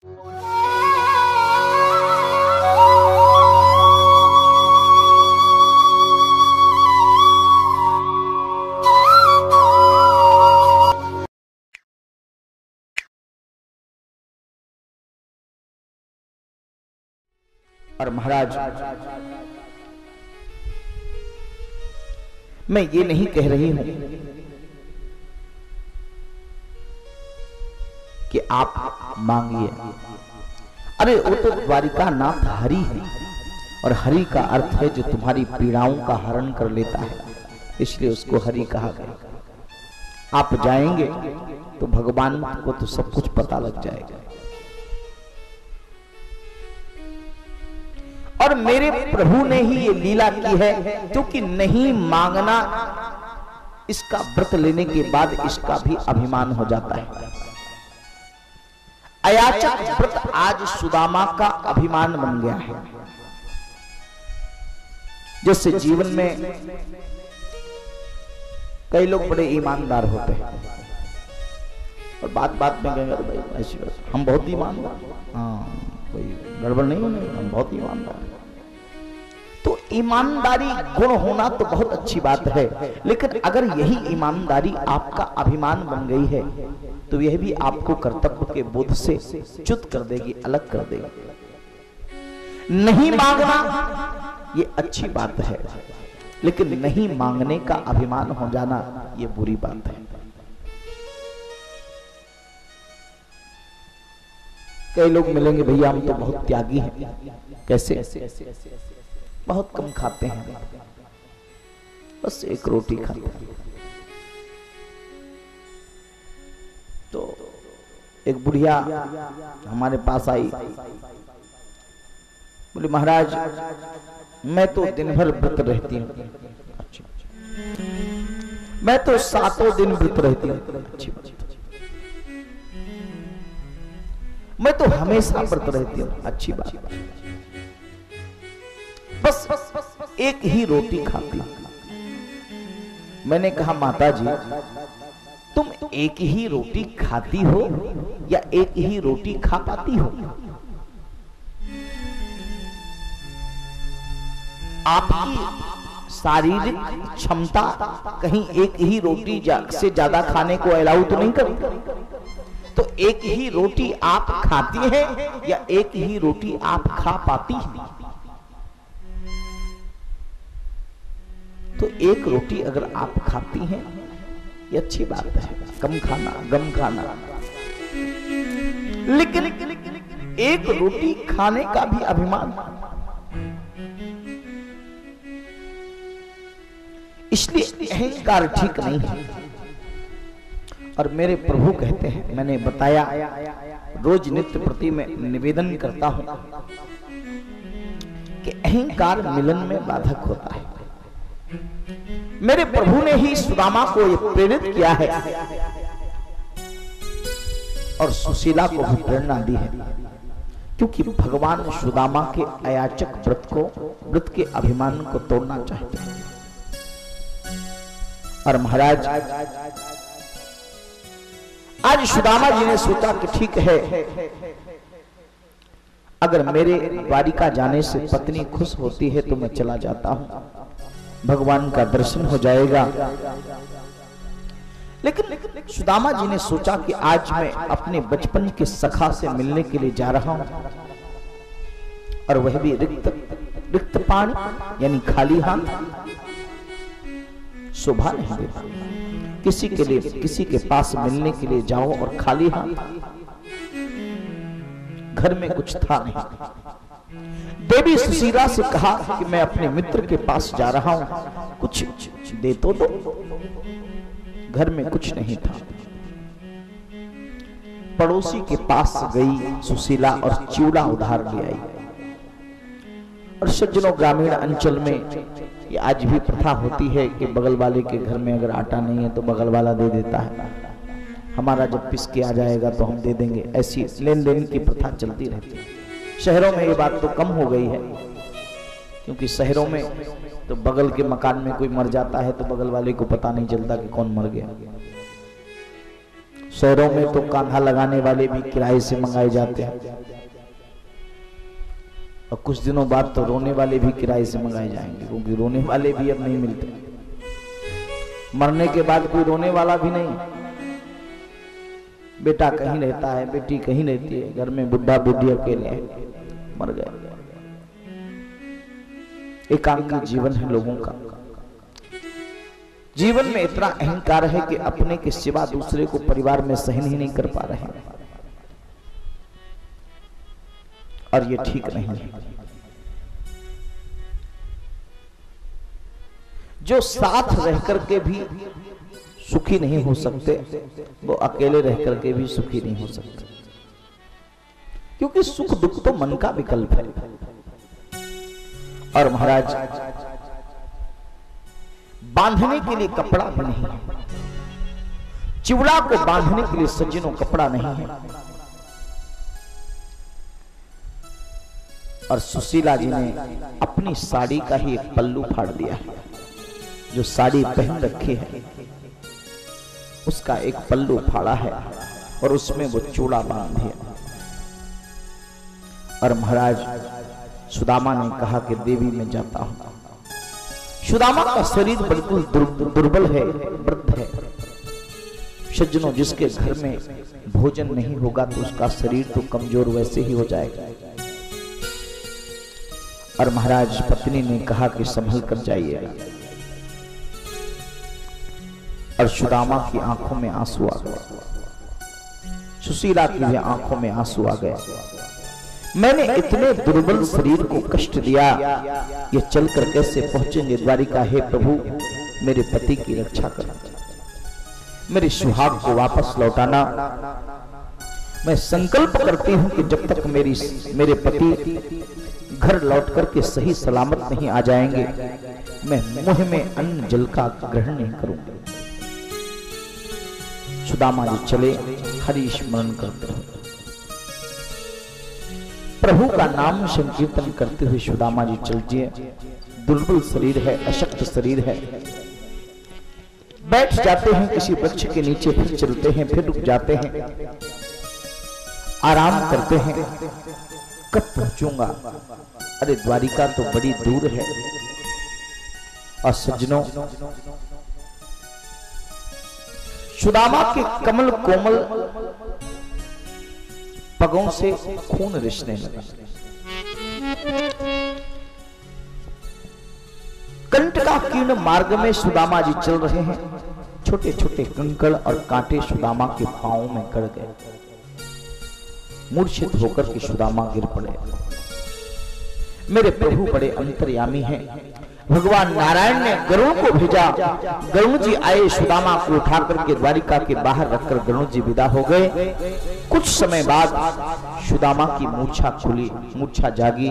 और महाराज, मैं ये नहीं कह रही हूं कि आप मांगिए। अरे वो तो द्वारिका नाथ हरि है, और हरि का अर्थ है जो तुम्हारी पीड़ाओं का हरण कर लेता है, इसलिए उसको हरि कहा गया। आप जाएंगे तो भगवान को तो सब कुछ पता लग जाएगा। और मेरे प्रभु ने ही ये लीला की है, क्योंकि नहीं मांगना, इसका व्रत लेने के बाद इसका भी अभिमान हो जाता है। अयाचक व्रत आज सुदामा का अभिमान बन गया है। जैसे जीवन में कई लोग बड़े ईमानदार होते हैं और बात बात में कहेंगे भाई ऐसी बात, हम बहुत ईमानदार, हाँ कोई गड़बड़ नहीं होने, हम बहुत ईमानदार। तो ईमानदारी गुण होना तो बहुत अच्छी बात है, लेकिन अगर यही ईमानदारी आपका अभिमान बन गई है तो यह भी आपको कर्तव्य के बोध से च्युत कर देगी, अलग कर देगी। नहीं मांगना ये अच्छी बात है, लेकिन नहीं मांगने का अभिमान हो जाना ये बुरी बात है। कई लोग मिलेंगे, भैया हम तो बहुत त्यागी हैं। कैसे? बहुत कम खाते हैं, बस एक रोटी खाते हैं। तो एक बुढ़िया हमारे पास आई, बोली महाराज मैं तो दिन भर व्रत रहती हूँ। अच्छा, मैं तो 7 दिन व्रत रहती हूँ। अच्छी बात। मैं तो हमेशा व्रत रहती हूँ। अच्छी बात। बस एक ही रोटी खाती हूँ। मैंने कहा माता जी तुम एक ही रोटी खाती हो या एक ही रोटी खा पाती हो? आपकी शारीरिक क्षमता कहीं एक ही रोटी से ज्यादा खाने को अलाउ तो नहीं करती। तो एक ही रोटी आप खाती हैं या एक ही रोटी आप खा पाती हैं? तो एक रोटी अगर आप खाती हैं ये अच्छी बात है, कम खाना, गम खाना। लेकिन एक रोटी खाने का भी अभिमान, इसलिए अहंकार ठीक नहीं है। और मेरे प्रभु कहते हैं, मैंने बताया रोज नित्य प्रति में निवेदन करता हूं कि अहंकार मिलन में बाधक होता है। मेरे प्रभु ने ही सुदामा को ये प्रेरित किया है और सुशीला को भी प्रेरणा दी है, क्योंकि भगवान सुदामा के अयाचक व्रत के अभिमान को तोड़ना चाहते हैं। और महाराज आज सुदामा जी ने सोचा कि ठीक है, अगर मेरे द्वारिका जाने से पत्नी खुश होती है तो मैं चला जाता हूं, भगवान का दर्शन हो जाएगा। लेकिन सुदामा जी ने सोचा कि आज मैं अपने बचपन के सखा से मिलने के लिए जा रहा हूं, और वह भी रिक्त पानी यानी खाली हाथ शोभा नहीं देता। किसी के लिए, किसी के पास मिलने के लिए जाओ और खाली हाथ, घर में कुछ था नहीं। देवी सुशीला से कहा कि मैं अपने मित्र के पास जा रहा हूं, कुछ दे तो दो। घर में कुछ नहीं था। पड़ोसी के पास गई सुशीला और चिवड़ा उधार ले आई। और सज्जनों, ग्रामीण अंचल में ये आज भी प्रथा होती है कि बगल वाले के घर में अगर आटा नहीं है तो बगल वाला दे देता है, हमारा जब पिस के आ जाएगा तो हम दे देंगे। ऐसी लेन देन की प्रथा चलती रहती है। शहरों में ये बात तो कम हो गई है, क्योंकि शहरों में तो बगल के मकान में कोई मर जाता है तो बगल वाले को पता नहीं चलता कि कौन मर गया। शहरों में तो कांधा लगाने वाले भी किराए से मंगाए जाते हैं, और कुछ दिनों बाद तो रोने वाले भी किराए से मंगाए जाएंगे, क्योंकि रोने वाले भी अब नहीं मिलते। मरने के बाद कोई रोने वाला भी नहीं। बेटा कहीं रहता है, बेटी कहीं रहती है, घर में बुढ़ा बुढ़ी अकेले हैं, मर गए। एकांकी जीवन है लोगों का। जीवन में इतना अहंकार है कि अपने के सिवा दूसरे को परिवार में सहन ही नहीं कर पा रहे हैं, और ये ठीक नहीं है। जो साथ रह करके भी सुखी नहीं हो सकते, वो अकेले रह करके भी सुखी नहीं हो सकते, क्योंकि सुख दुख तो मन का विकल्प है। और महाराज बांधने के लिए कपड़ा भी नहीं है, चिवड़ा को बांधने के लिए सज्जनों कपड़ा नहीं है। और सुशीला जी ने अपनी साड़ी का ही एक पल्लू फाड़ दिया है। जो साड़ी पहन रखी है उसका एक पल्लू फाड़ा है और उसमें वो चूड़ा बांध दिया। और महाराज सुदामा ने कहा कि देवी मैं जाता हूं। सुदामा का शरीर बिल्कुल दुर्बल है, वृद्ध है। सज्जनों, जिसके घर में भोजन नहीं होगा तो उसका शरीर तो कमजोर वैसे ही हो जाएगा। और महाराज पत्नी ने कहा कि संभल कर जाइएगा। और सुदामा की आंखों में आंसू आ गए, सुशीला की भी आंखों में आंसू आ गए। मैंने इतने दुर्बल शरीर को कष्ट दिया, ये चलकर कैसे पहुंचेंगे द्वारिका? हे प्रभु, मेरे पति की रक्षा करना, मेरे सुहाग को वापस लौटाना। मैं संकल्प करती हूं कि जब तक मेरे पति घर लौट करके सही सलामत नहीं आ जाएंगे, मैं मुंह में अन्न जल का ग्रहण नहीं करूंगा। सुदामा जी चले, हरि स्मरण करते हुए, प्रभु का नाम संकीर्तन करते हुए सुदामा जी चलते। दुर्बल शरीर है, अशक्त शरीर है। बैठ जाते हैं किसी वृक्ष के नीचे, फिर चलते हैं, फिर रुक जाते हैं, आराम करते हैं। कब पहुंचूंगा? अरे द्वारिका तो बड़ी दूर है। और सज्जनों, सुदामा के कमल कोमल पगों से खून रिसने लगा। कंटका कीर्ण मार्ग में सुदामा जी चल रहे हैं। छोटे छोटे कंकड़ और कांटे सुदामा के पांवों में गड़ गए। मूर्छित होकर के सुदामा गिर पड़े। मेरे प्रभु बड़े अंतर्यामी हैं। भगवान नारायण ने गरुड़ को भेजा। गरुड़ जी आए, सुदामा को उठा करके द्वारिका के बाहर रखकर गरुड़ जी विदा हो गए। कुछ समय बाद सुदामा की मूर्छा खुली, मूर्छा जागी,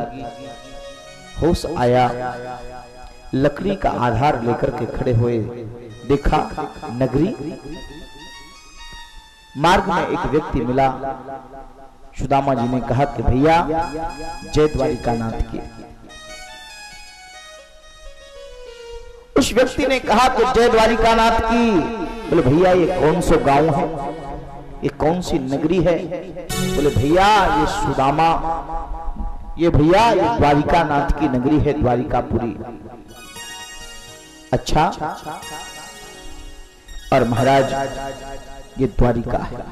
होश आया। लकड़ी का आधार लेकर के खड़े हुए, देखा नगरी। मार्ग में एक व्यक्ति मिला। सुदामा जी ने कहा कि भैया जय द्वारिका नाथ की। उस व्यक्ति ने कहा कि जय द्वारिका नाथ की। बोले भैया ये कौन सा गांव है, ये कौन सी नगरी है? बोले भैया ये सुदामा, ये भैया ये द्वारिका नाथ की नगरी है, द्वारिकापुरी। अच्छा। और महाराज ये द्वारिका है।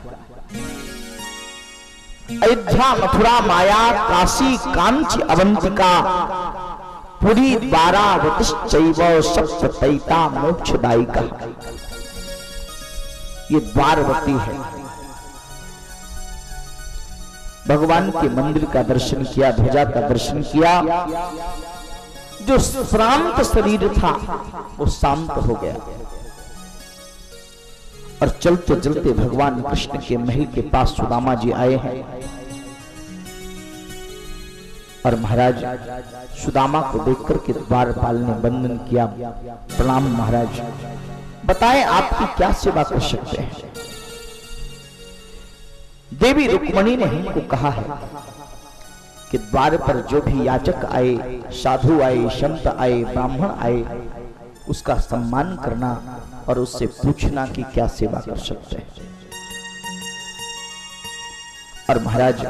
अयोध्या, मथुरा, माया, काशी, कांची, अवंतिका, पुरी, द्वारावतीश्चैव सप्तैता मोक्षदायिका। ये द्वारवती है। भगवान के मंदिर का दर्शन किया, ध्वजा का दर्शन किया। जो श्रांत शरीर था वो शांत हो गया। और चलते चलते भगवान कृष्ण के महल के पास सुदामा जी आए हैं। और महाराज सुदामा को देखकर के द्वारपाल ने वंदन किया। प्रणाम महाराज, बताएं आपकी क्या सेवा कर सकते हैं? देवी रुक्मणी ने हमको कहा है कि द्वार पर जो भी याचक आए, साधु आए, संत आए, ब्राह्मण आए, उसका सम्मान करना और उससे पूछना कि क्या सेवा कर सकते हैं। और महाराज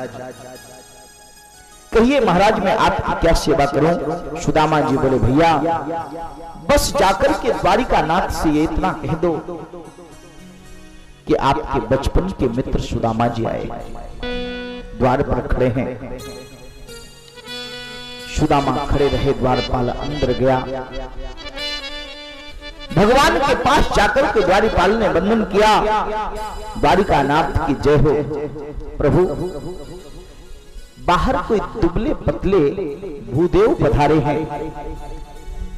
कहिए महाराज मैं आपकी क्या सेवा करूं? सुदामा जी बोले भैया बस जाकर के द्वारिका नाथ से ये इतना कह दो कि आपके बचपन के मित्र सुदामा जी आए, द्वार पर खड़े हैं। सुदामा खड़े रहे, द्वारपाल अंदर गया, भगवान के पास जाकर के द्वारपाल ने वंदन किया, द्वारिका नाथ की जय हो। प्रभु बाहर कोई दुबले पतले भूदेव पधारे हैं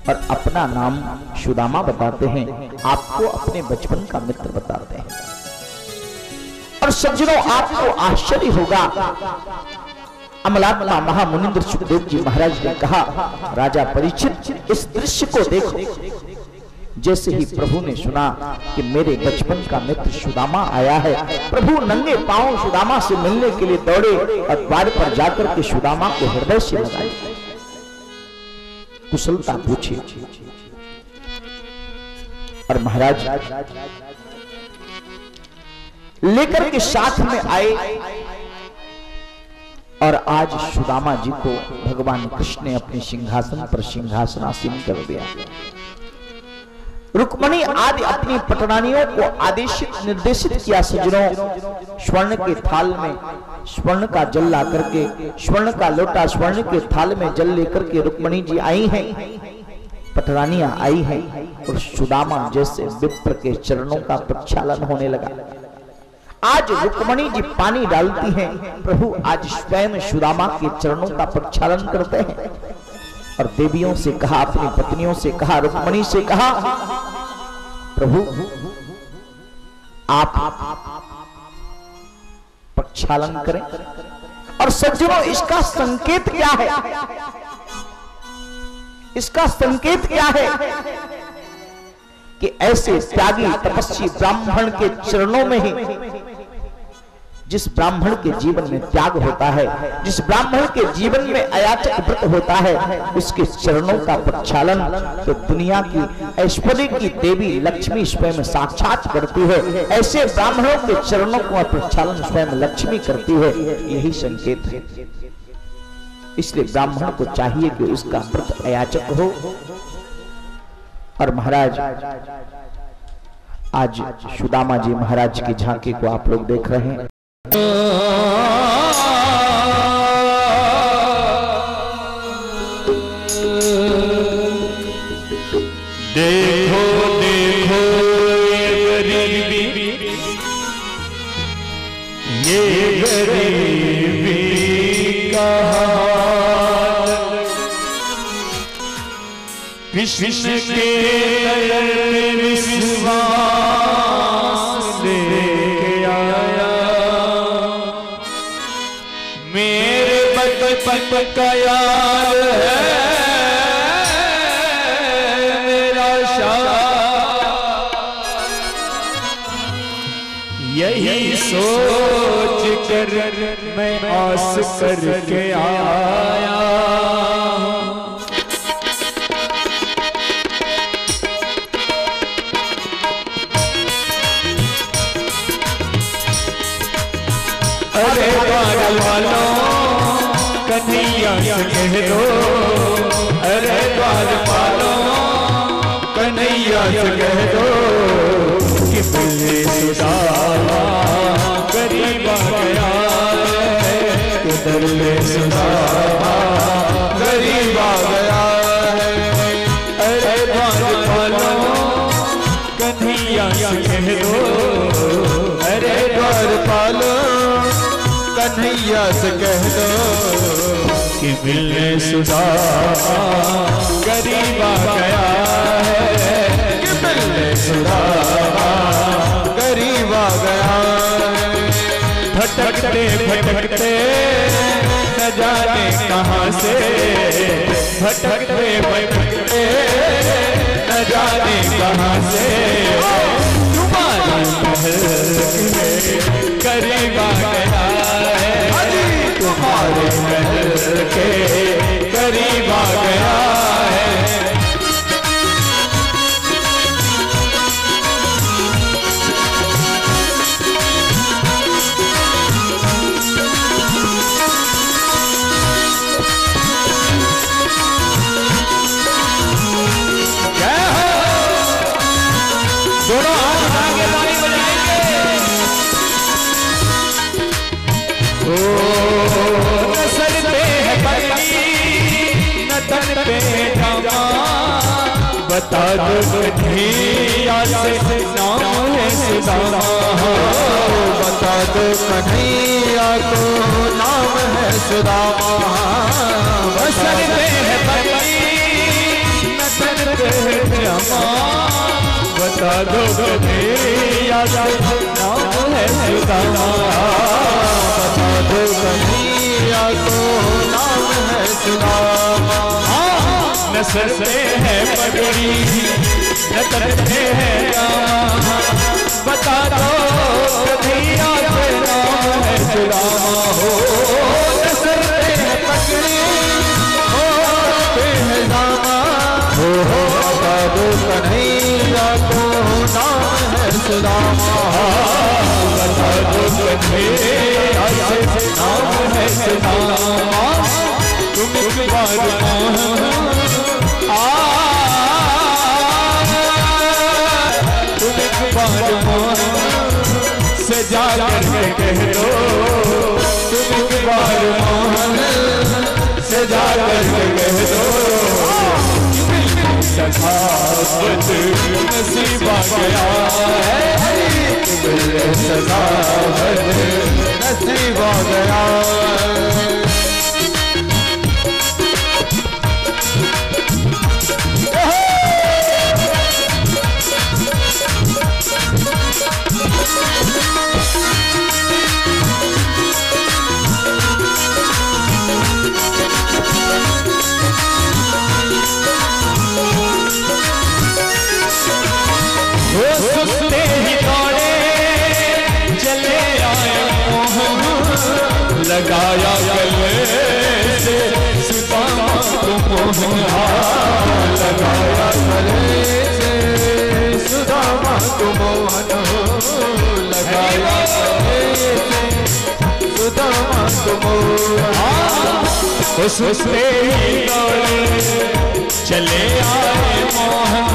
और अपना नाम सुदामा बताते हैं, आपको अपने बचपन का मित्र बताते हैं। और सज्जनों आपको आश्चर्य होगा, अमलात्मा महामुनिंद्र सुखदेव जी महाराज ने कहा राजा परीक्षित इस दृश्य को देखो। जैसे ही प्रभु ने सुना कि मेरे बचपन का मित्र सुदामा आया है, प्रभु नंगे पांव सुदामा से मिलने के लिए दौड़े और द्वार पर जाकर के सुदामा को हृदय से लगाए, कुशलता पूछी। और महाराज लेकर के साथ में आए और आज सुदामा जी को भगवान कृष्ण ने अपने सिंहासन पर सिंहासनासीन कर दिया। रुक्मणी आदि अपनी पटरानियों को आदेशित निर्देशित किया। सज्जनों स्वर्ण के थाल में स्वर्ण का जल ला करके, स्वर्ण का लोटा स्वर्ण के थाल में जल लेकर के रुक्मणी जी आई हैं, पटरानियां आई हैं और सुदामा जैसे विप्र के चरणों का प्रक्षालन होने लगा। आज रुक्मणी जी पानी डालती हैं, प्रभु आज स्वयं सुदामा के चरणों का प्रक्षालन करते हैं। और देवियों से कहा, अपनी पत्नियों से कहा, रुक्मणी से कहा प्रभु आप प्रक्षालन करें। और सज्जनों इसका संकेत क्या है? इसका संकेत क्या है कि ऐसे त्यागी तपस्वी ब्राह्मण के चरणों में ही, जिस ब्राह्मण के जीवन में त्याग होता है, जिस ब्राह्मण के जीवन में अयाचक व्रत होता है, उसके चरणों का प्रक्षालन तो दुनिया की ऐश्वर्य की देवी लक्ष्मी स्वयं साक्षात करती है। ऐसे ब्राह्मणों के चरणों का प्रक्षालन स्वयं लक्ष्मी करती है, यही संकेत है। इसलिए ब्राह्मण को चाहिए कि उसका व्रत अयाचक हो। और महाराज आज सुदामा जी महाराज की झांकी को आप लोग देख रहे हैं। देखो देखो ये गरीबी, ये गरीबी का हाल, कृष्ण के विश्वास लेके आया, मेरे बचपन का यार है मेरा शाह, यही सोच कर मैं आस करके आया। अरे पागल वालों कन्हैया से कह दो, अरे पागल वालों कन्हैया से कह दो कि मुझे सुदामा गरीब आ गया है, कि दर में सुदामा गरीब आ गया है। अरे पागल वालों कन्हैया से कह दो, अरे द्वारपाल कन्हैया से कह दो कि मिलने सुदामा गरीब आ गया है, कि मिलने सुदामा गरीब आ गया है। भटकते भटकते न जाने कहाँ से, भटकते भटकते न जाने कहाँ से, तुम्हारे महल करीब आ गया है, तुम्हारे महल के करीब आ गया है। बता दो कन्हैया से नाम है सुदामा, बता दो कन्हैया को नाम है सुदामा। बसर पे है पगड़ी नजर पे है जमा, बता दो कन्हैया से नाम है सुदामा, बता दो कन्हैया को नाम है सुदामा। नसर पे है पगड़ी नजर पे है जमा, बता दो कन्हैया से नाम है सुदामा। हो नसर पे है पगड़ी पे है जामा, बता दो कन्हैया को नाम है सुदामा। बता दो कन्हैया से नाम है सुदामा। तुम एक बार तुम एक बार से जा करके कह दो, तुम एक बार से जा करके कह दो, सखावत नसीब आ गया है, सखावत नसीब आ गया। सुनते ही दौड़े चले आए मोहन, लगाया गले से सुदामा को मोहन, लगाया गले से सुदामा को मोहन, लगाया गले से सुदामा को मोहन। सुनते ही दौड़े चले आए मोहन,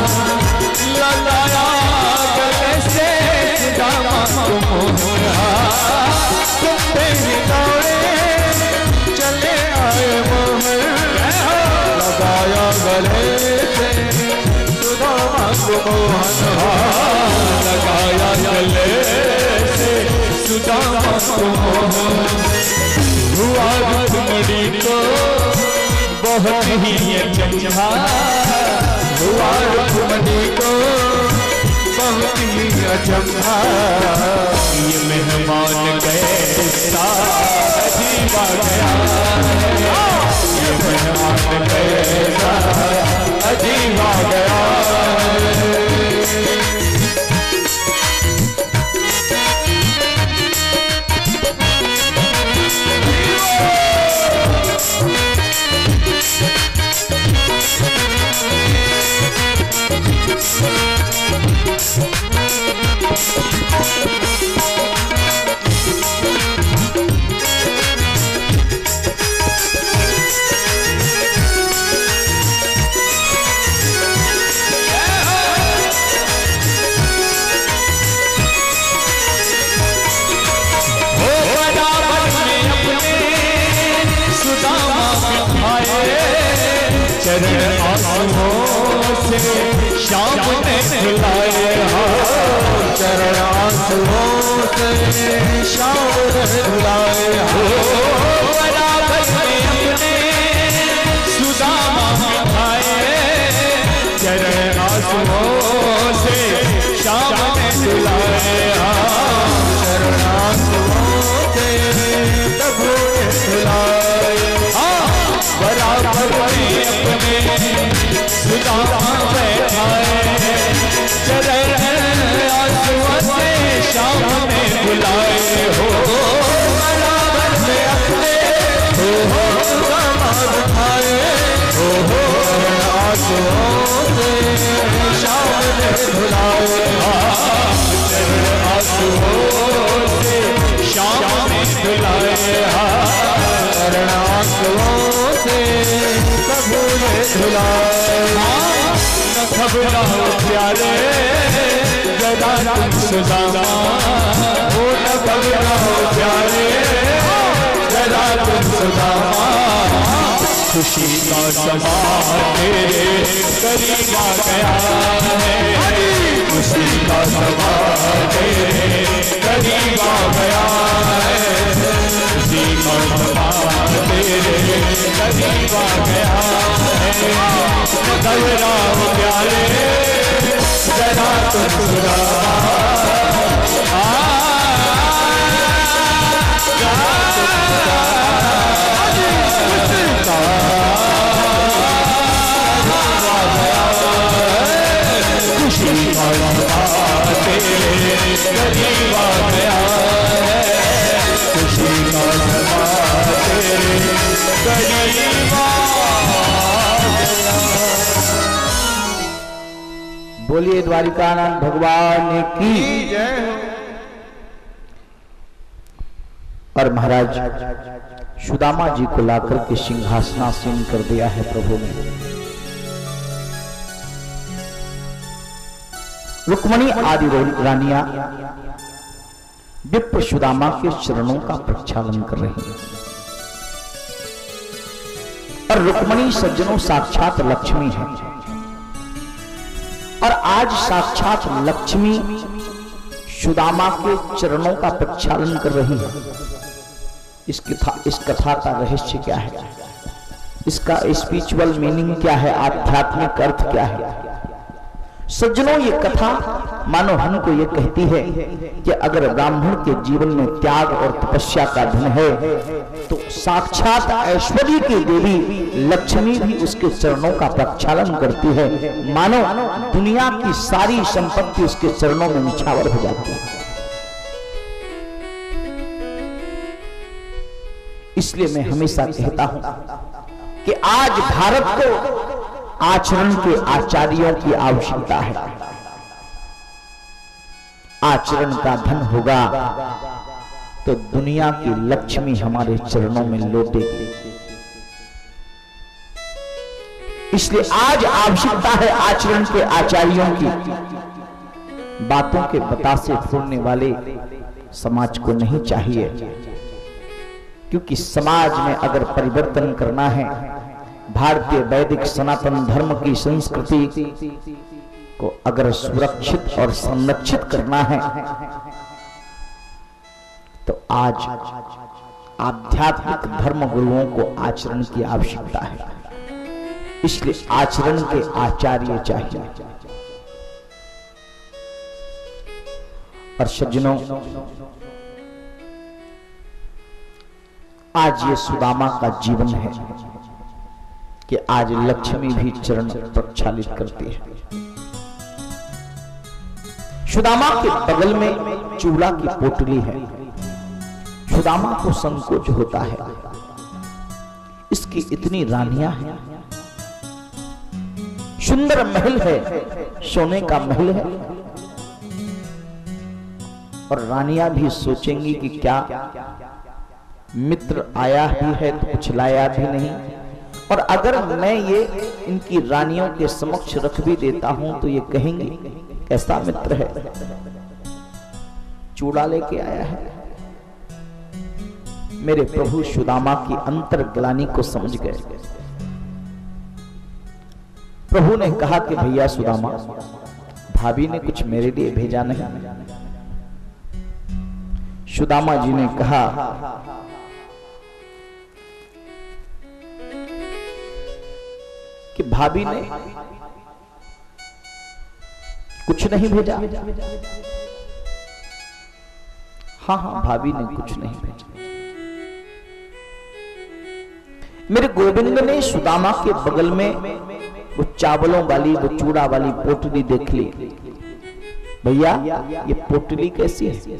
लगाया गले से सुदामा को मोहन। सुनते ही दौड़े चले आए मोहन, लगाया गले से सुदामा को मोहन, लगाया गले से सुदामा को मोहन। हुआ रुक्मणी को बहुत ही अचंभा, हुआ रुक्मणी को बहुत ही अचंभा, ये मेहमान कैसा अजीब आ गया है, ये मेहमान कैसा अजीब आ गया। चरण आंसुओं से शाम ने धुलाए, चरण आंसुओं से शाम ने धुलाए, बराबर में अपने सुदामा मिठाए, चरण आंसुओं से शाम ने धुलाए, चरण आंसुओं से प्रभु ने धुलाए। बराबर में अपने सुदामा बैठाए, चरण आंसुओं से शाम ने बुलाए, हो बराबर में अपने सुदामा बैठाए, आंसुओं से शाम ने धुलाए, चरण आंसुओं से शाम ने बुलाए, चरण आंसुओं से प्रभु ने धुलाए। न घबराओ प्यारे जरा तुम सुदामा, ओ न घबराओ प्यारे जरा तुम सुदामा, खुशी का समा तेरे करीब आ गया है, खुशी का समा तेरे करीब आ गया है, खुशी का समा तेरे करीब आ गया है। घबराओ प्यारे जरा तुम खुशी का समा तेरे करीब आ गया है, खुशी का समा तेरे करीब आ गया। बोलिए द्वारिकानाथ भगवान की जय हो। और महाराज सुदामा जी को लाकर के सिंहासनासीन कर दिया है प्रभु ने। रुक्मणी आदि रानियां विप्र सुदामा के चरणों का प्रक्षालन कर रही हैं। और रुक्मणी सज्जनों साक्षात लक्ष्मी है, और आज साक्षात लक्ष्मी सुदामा के चरणों का प्रक्षालन कर रही है। इस कथा का रहस्य क्या है, इसका स्पिरिचुअल मीनिंग क्या है, आध्यात्मिक अर्थ क्या है। सज्जनों, ये कथा मानो हमको ये कहती है कि अगर ब्राह्मण के जीवन में त्याग और तपस्या का धन है तो साक्षात ऐश्वर्य की देवी लक्ष्मी भी उसके चरणों का प्रक्षालन करती है। मानो दुनिया की सारी संपत्ति उसके चरणों में निछावर हो जाती है। इसलिए मैं हमेशा कहता हूं कि आज भारत को आचरण के आचार्यों की आवश्यकता है। आचरण का धन होगा तो दुनिया की लक्ष्मी हमारे चरणों में लौटेगी। इसलिए आज आवश्यकता है आचरण के आचार्यों की। बातों के बतासे फूलने वाले समाज को नहीं चाहिए, क्योंकि समाज में अगर परिवर्तन करना है, भारतीय वैदिक सनातन धर्म की संस्कृति को अगर सुरक्षित और संरक्षित करना है तो आज आध्यात्मिक धर्म गुरुओं को आचरण की आवश्यकता है। इसलिए आचरण के आचार्य चाहिए। और सज्जनों, आज ये सुदामा का जीवन है कि आज लक्ष्मी भी चरण प्रक्षालित करती है। सुदामा के बगल में चूड़ा की पोटली है। सुदामा को संकोच होता है, इसकी इतनी रानियां हैं, सुंदर महल है, सोने का महल है, और रानियां भी सोचेंगी कि क्या मित्र आया ही है तो कुछ लाया भी नहीं, और अगर मैं ये इनकी रानियों के समक्ष रख भी देता हूं तो ये कहेंगे कैसा मित्र है, चूड़ा लेके आया है। मेरे प्रभु सुदामा की अंतर्ग्लानि को समझ गए। प्रभु ने कहा कि भैया सुदामा, भाभी ने कुछ मेरे लिए भेजा नहीं। सुदामा जी ने कहा कि भाभी ने कुछ नहीं भेजा। हाँ हाँ, भाभी ने कुछ नहीं भेजा। मेरे गोविंद ने सुदामा के बगल में वो चावलों वाली, वो चूड़ा वाली पोटली देख ली। भैया, ये पोटली कैसी है?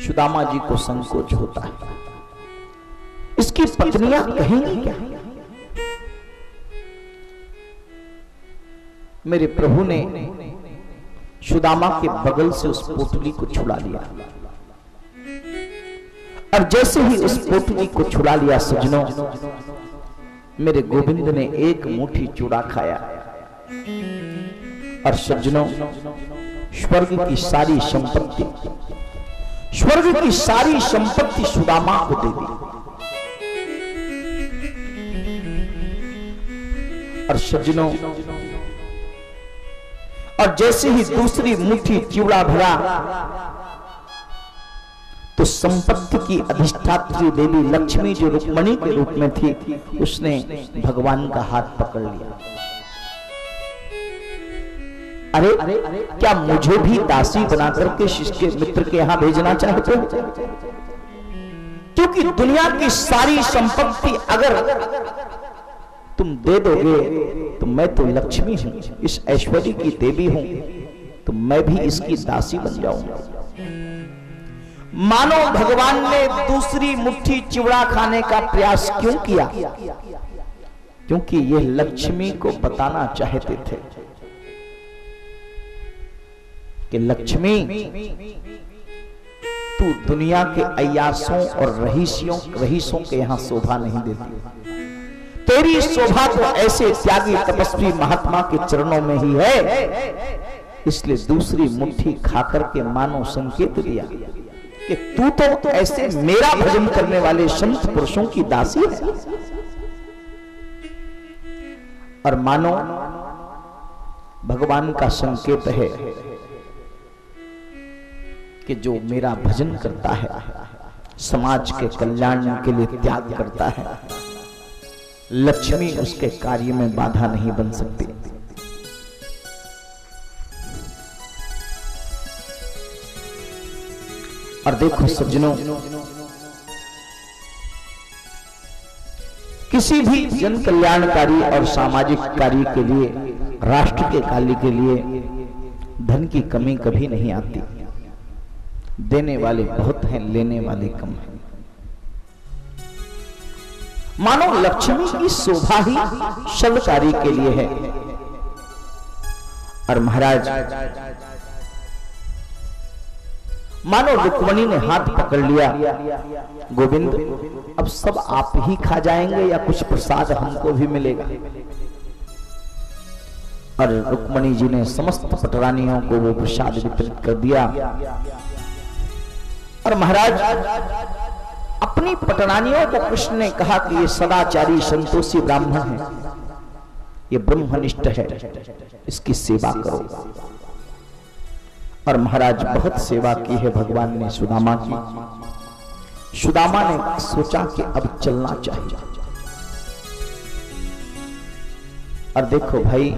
सुदामा जी को संकोच होता है, इसकी पत्नियां कहेंगी क्या? मेरे प्रभु ने सुदामा के बगल से उस पोटली को छुड़ा लिया, और जैसे ही उस पोटली को छुड़ा लिया सज्जनों, मेरे गोविंद ने एक मुट्ठी चूड़ा खाया, और सज्जनों, स्वर्ग की सारी संपत्ति, स्वर्ग की सारी संपत्ति सुदामा को दे दी। और सज्जनों, और जैसे ही दूसरी मुट्ठी चिवड़ा भरा तो संपत्ति की अधिष्ठात्री देवी लक्ष्मी जो रुक्मणी के रूप में थी, उसने भगवान का हाथ पकड़ लिया। अरे क्या मुझे भी दासी बनाकर के शिष्य मित्र के यहां भेजना चाहते हो? क्योंकि दुनिया की सारी संपत्ति अगर तुम दे दोगे तो मैं तो लक्ष्मी हूं, इस ऐश्वर्य की देवी हूं, तो मैं भी इसकी दासी बन जाऊंगा। मानो भगवान ने दूसरी मुट्ठी चिवड़ा खाने का प्रयास क्यों किया? क्योंकि ये लक्ष्मी को बताना चाहते थे कि लक्ष्मी, तू दुनिया के अय्यासों और रहीसों के यहां शोभा नहीं देती। तेरी शोभा तो ऐसे त्यागी तपस्वी महात्मा के चरणों में ही है। इसलिए दूसरी मुट्ठी खाकर के मानो संकेत दिया कि तू तो ऐसे मेरा भजन करने वाले संत पुरुषों की दासी है, और मानो भगवान का संकेत है कि जो मेरा भजन करता है, समाज के कल्याण के लिए त्याग करता है, लक्ष्मी उसके कार्य में बाधा नहीं बन सकती। और देखो सज्जनों, किसी भी जन कल्याणकारी और सामाजिक कार्य के लिए, राष्ट्र के कार्य के लिए धन की कमी कभी नहीं आती। देने वाले बहुत हैं, लेने वाले कम हैं। मानो लक्ष्मी की शोभा ही शव कार्य के लिए है। और महाराज, मानो रुक्मणी ने हाथ पकड़ लिया, गोविंद अब सब आप ही खा जाएंगे या कुछ प्रसाद हमको भी मिलेगा? और रुक्मणी जी ने समस्त पटरानियों को वो प्रसाद वितरित कर दिया। और महाराज, अपनी पटरानियों को कृष्ण ने कहा कि ये सदाचारी संतोषी ब्राह्मण है, ये ब्रह्मनिष्ठ है, इसकी सेवा करो। और महाराज, बहुत सेवा की है भगवान ने सुदामा की। सुदामा ने सोचा कि अब चलना चाहिए। और देखो भाई,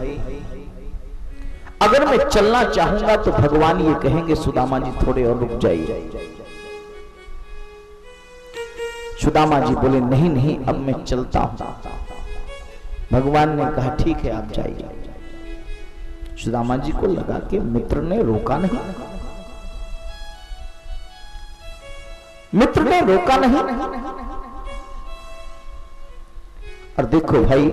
अगर मैं चलना चाहूंगा तो भगवान ये कहेंगे सुदामा जी थोड़े और रुक जाइए। सुदामा जी बोले नहीं नहीं, अब मैं चलता हूं। भगवान ने कहा ठीक है, आप जाइए। सुदामा जी को लगा कि मित्र ने रोका नहीं, मित्र ने रोका नहीं। और देखो भाई,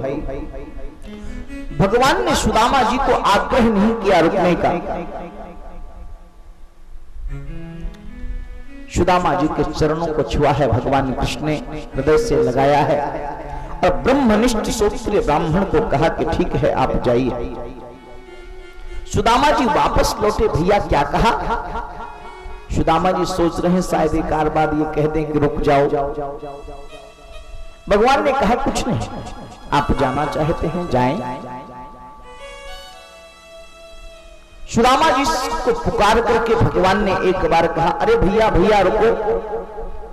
भगवान ने सुदामा जी को आग्रह नहीं किया रुकने का। सुदामा जी के चरणों को छुआ है भगवान कृष्ण ने, हृदय से लगाया है, और ब्रह्मनिष्ठ श्रोत्रिय ब्राह्मण को कहा कि ठीक है, आप जाइए। सुदामा जी वापस लौटे। भैया क्या कहा? सुदामा जी सोच रहे हैं शायद एक आध बार ये कह दें कि रुक जाओ। भगवान ने कहा कुछ नहीं, आप जाना चाहते हैं जाएं। सुदामा जी को पुकार करके भगवान ने एक बार कहा, अरे भैया भैया रुको।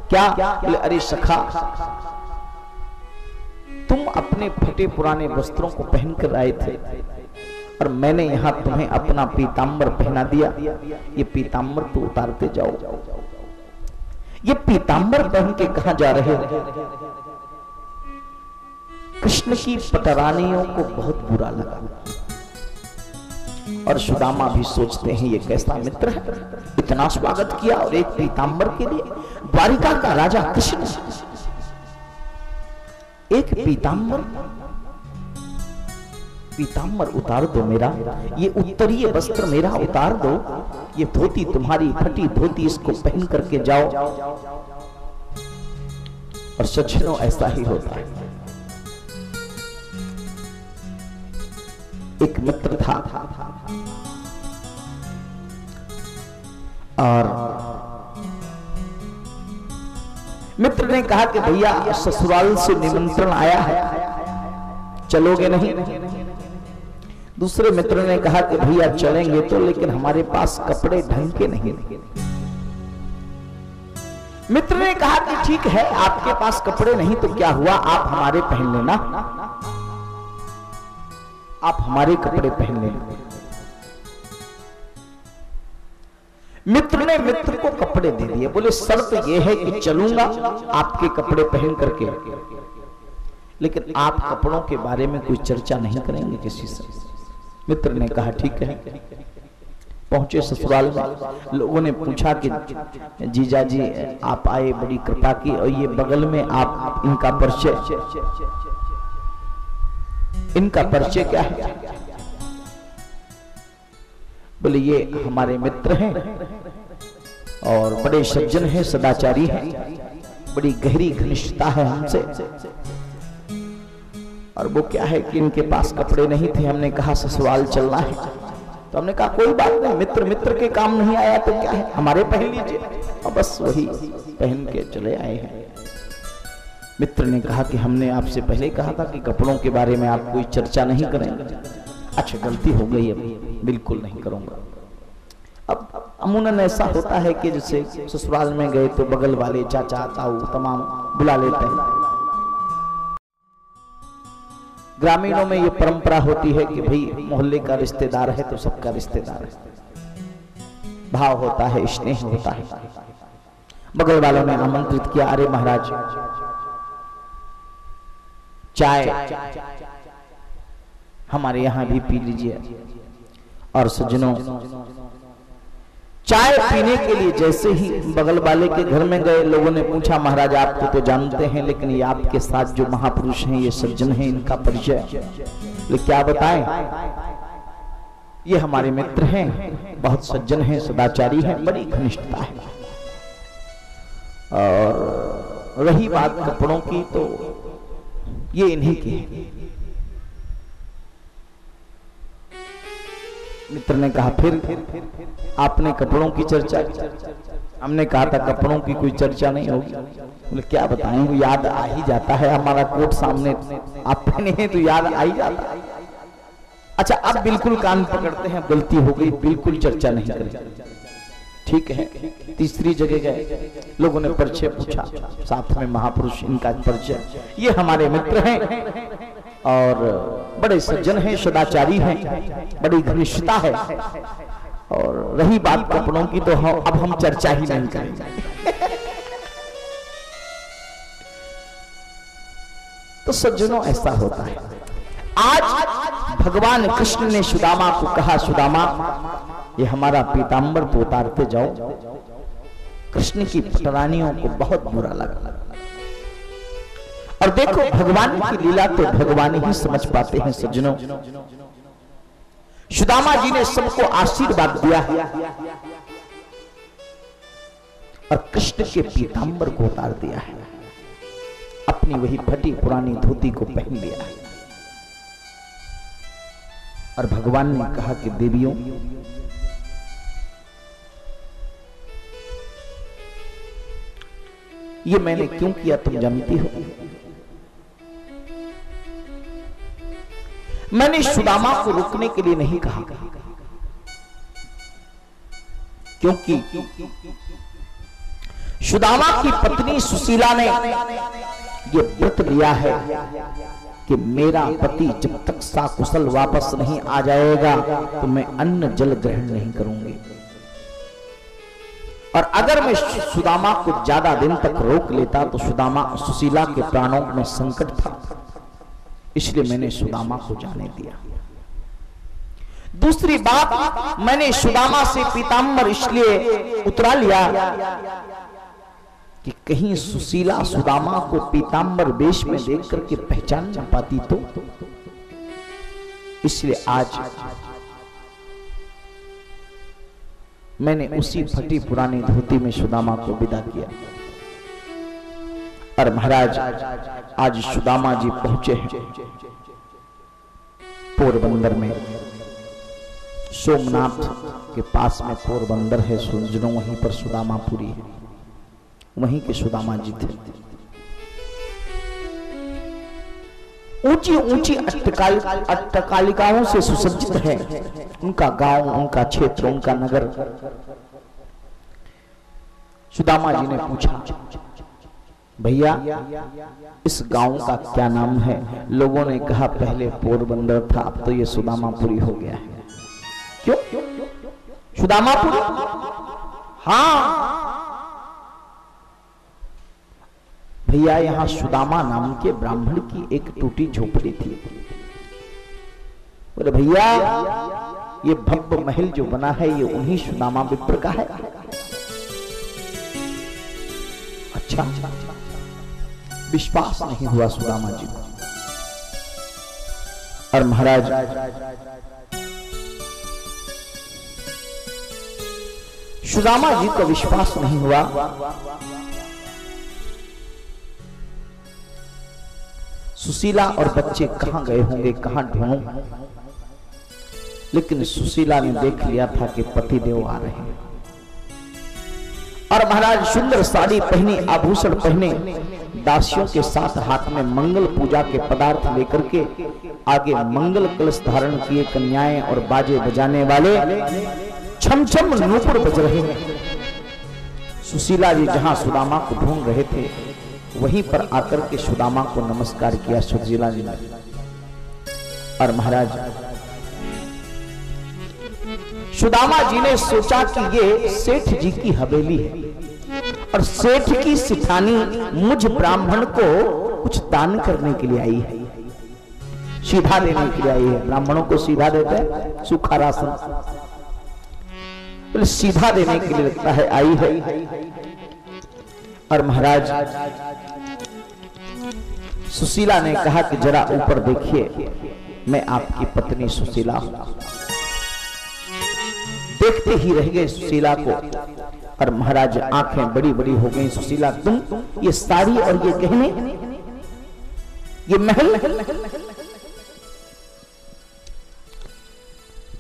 क्या? अरे सखा, तुम अपने फटे पुराने वस्त्रों को पहनकर आए थे और मैंने यहां तुम्हें अपना पीतांबर पहना दिया। ये पीतांबर तो उतारते जाओ। ये पीतांबर पहन के कहां जा रहे हो? कृष्ण की पटरानियों को बहुत बुरा लगा। और सुदामा भी सोचते हैं ये कैसा मित्र है, इतना स्वागत किया और एक पीतांबर के लिए। द्वारिका का राजा कृष्ण, एक पीतांबर उतार दो मेरा, ये उत्तरीय वस्त्र मेरा उतार दो, ये धोती तुम्हारी फटी धोती, इसको पहन करके जाओ। और सज्जनों, ऐसा ही होता है। एक मित्र था और मित्र ने कहा कि भैया ससुराल से निमंत्रण आया है, चलोगे नहीं? दूसरे मित्र ने कहा कि भैया चलेंगे तो, लेकिन हमारे पास कपड़े ढंग के नहीं। मित्र ने कहा कि ठीक है, आपके पास कपड़े नहीं तो क्या हुआ, आप हमारे पहन लेना, आप हमारे कपड़े पहन लेना। मित्र ने मित्र को कपड़े दे दिए, बोले शर्त यह है कि चलूंगा आपके कपड़े पहन करके, लेकिन आप कपड़ों के बारे में कोई चर्चा नहीं करेंगे किसी से। मित्र ने कहा ठीक है। पहुंचे ससुराल में, लोगों ने पूछा कि जीजा जी आप आए, बड़ी कृपा की, और ये बगल में आप, इनका परिचय क्या है? बोले ये हमारे मित्र हैं और बड़े सज्जन हैं, सदाचारी हैं, बड़ी गहरी घनिष्ठता है हमसे, और वो क्या है कि इनके पास कपड़े नहीं थे, हमने कहा ससुराल चलना है, तो हमने कहा कोई बात नहीं, मित्र मित्र के काम नहीं आया तो क्या है, हमारे पहन लीजिए, और बस वही पहन के चले आए हैं। मित्र ने कहा कि हमने आपसे पहले कहा था कि कपड़ों के बारे में आप कोई चर्चा नहीं करेंगे। अच्छा गलती हो गई, अब बिल्कुल नहीं करूंगा। अब अमूमन ऐसा होता है कि जैसे ससुराल में गए तो बगल वाले चाचा ताऊ तमाम बुला लेते हैं। ग्रामीणों में ये परंपरा होती है कि भाई मोहल्ले का रिश्तेदार है तो सबका रिश्तेदार है, भाव होता है, स्नेह होता है। बगल वालों ने आमंत्रित किया, अरे महाराज चाय हमारे यहां भी पी लीजिए। और सज्जनों, चाय पीने के लिए जैसे ही बगल वाले के घर में गए, लोगों ने पूछा महाराज आपको तो जानते हैं, लेकिन ये आपके साथ जो महापुरुष हैं, ये सज्जन हैं, इनका परिचय क्या बताएं? ये हमारे मित्र हैं, बहुत सज्जन हैं, सदाचारी हैं, बड़ी घनिष्ठता है। और रही बात कपड़ों की, तो ये इन्हीं की है। मित्र ने कहा फिर आपने कपड़ों की चर्चा की? हमने कहा था कपड़ों की कोई चर्चा नहीं होगी। बोले क्या बताएं, वो याद आ ही जाता है, हमारा कोट सामने आप पहने हैं तो याद आ ही जाता है। अच्छा अब बिल्कुल कान पकड़ते हैं, गलती हो गई, बिल्कुल चर्चा नहीं करें, ठीक है। तीसरी जगह गए, लोगों ने परिचय पूछा, साथ में महापुरुष, इनका परिचय, ये हमारे मित्र हैं और बड़े सज्जन हैं, सदाचारी हैं, बड़ी घनिष्ठता है। और रही बात कपड़ों की, तो अब हम चर्चा ही नहीं करेंगे। तो सज्जनों ऐसा होता है। आज भगवान कृष्ण ने सुदामा को कहा, सुदामा ये हमारा पीतांबर तो उतारते जाओ। कृष्ण की पटरानियों को बहुत बुरा लगा। और देखो भगवान की लीला तो भगवान ही समझ पाते हैं सज्जनों। सुदामा जी ने सबको आशीर्वाद दिया और कृष्ण के पीतांबर को उतार दिया है, अपनी वही फटी पुरानी धोती को पहन लिया है। और भगवान ने कहा कि देवियों, ये मैंने क्यों किया तुम जानती हो? मैंने सुदामा को रुकने के लिए नहीं कहा, क्योंकि सुदामा की पत्नी सुशीला ने ये व्रत लिया है कि मेरा पति जब तक सकुशल वापस नहीं आ जाएगा तो मैं अन्न जल ग्रहण नहीं करूंगी। और अगर मैं सुदामा को ज्यादा दिन तक रोक लेता तो सुशीला के प्राणों में संकट था, इसलिए मैंने सुदामा को जाने दिया। दूसरी बात, मैंने सुदामा से पीतांबर इसलिए उतरा लिया कि कहीं सुशीला सुदामा को पीतांबर वेश में देख करके पहचान न पाती तो। इसलिए आज मैंने उसी फटी पुरानी धोती में सुदामा को विदा किया। और महाराज आज सुदामा जी पहुंचे हैं पोरबंदर में, सोमनाथ के पास में पोरबंदर है सुंजनो, वहीं पर सुदामापुरी है, वहीं के सुदामा जी थे। ऊंची ऊंची अट्टकालिकाओं से सुसज्जित है उनका गांव, उनका क्षेत्र, उनका नगर। सुदामा जी ने पूछा, भैया इस गांव का क्या नाम है? लोगों ने कहा पहले पोरबंदर था, अब तो ये सुदामापुरी हो गया है। क्यों सुदामापुरी? हाँ भैया, यहां सुदामा नाम के ब्राह्मण की एक टूटी झोपड़ी थी। बोले भैया ये भव्य महल जो बना है ये उन्हीं सुदामा विप्र का है। अच्छा, विश्वास नहीं हुआ सुदामा जी को। और महाराज सुदामा जी को विश्वास नहीं हुआ। सुशीला और बच्चे कहां गए होंगे, कहां ढूंढूं? लेकिन सुशीला ने देख लिया था कि पतिदेव आ रहे हैं। और महाराज सुंदर साड़ी पहनी, आभूषण पहने, दासियों के साथ हाथ में मंगल पूजा के पदार्थ लेकर के आगे मंगल कलश धारण किए कन्याएं और बाजे बजाने वाले छम छम नूपुर बज रहे हैं। सुशीला जी जहां सुदामा को ढूंढ रहे थे वहीं पर आकर के सुदामा को नमस्कार किया सुशीला जी ने। और महाराज सुदामा जी ने सोचा कि ये सेठ जी की हवेली है और सेठ की सिठानी मुझ ब्राह्मण को कुछ दान करने के लिए आई है, सीधा देने के लिए आई है। ब्राह्मणों को सीधा देते हैं, सूखा राशन, सीधा देने के लिए लगता है आई है। और महाराज सुशीला ने कहा कि जरा ऊपर देखिए, मैं आपकी पत्नी सुशीला हूं। देखते ही रह गए सुशीला को। और महाराज आंखें बड़ी बड़ी हो गई। सुशीला, तुम ये साड़ी और ये गहने, ये महल?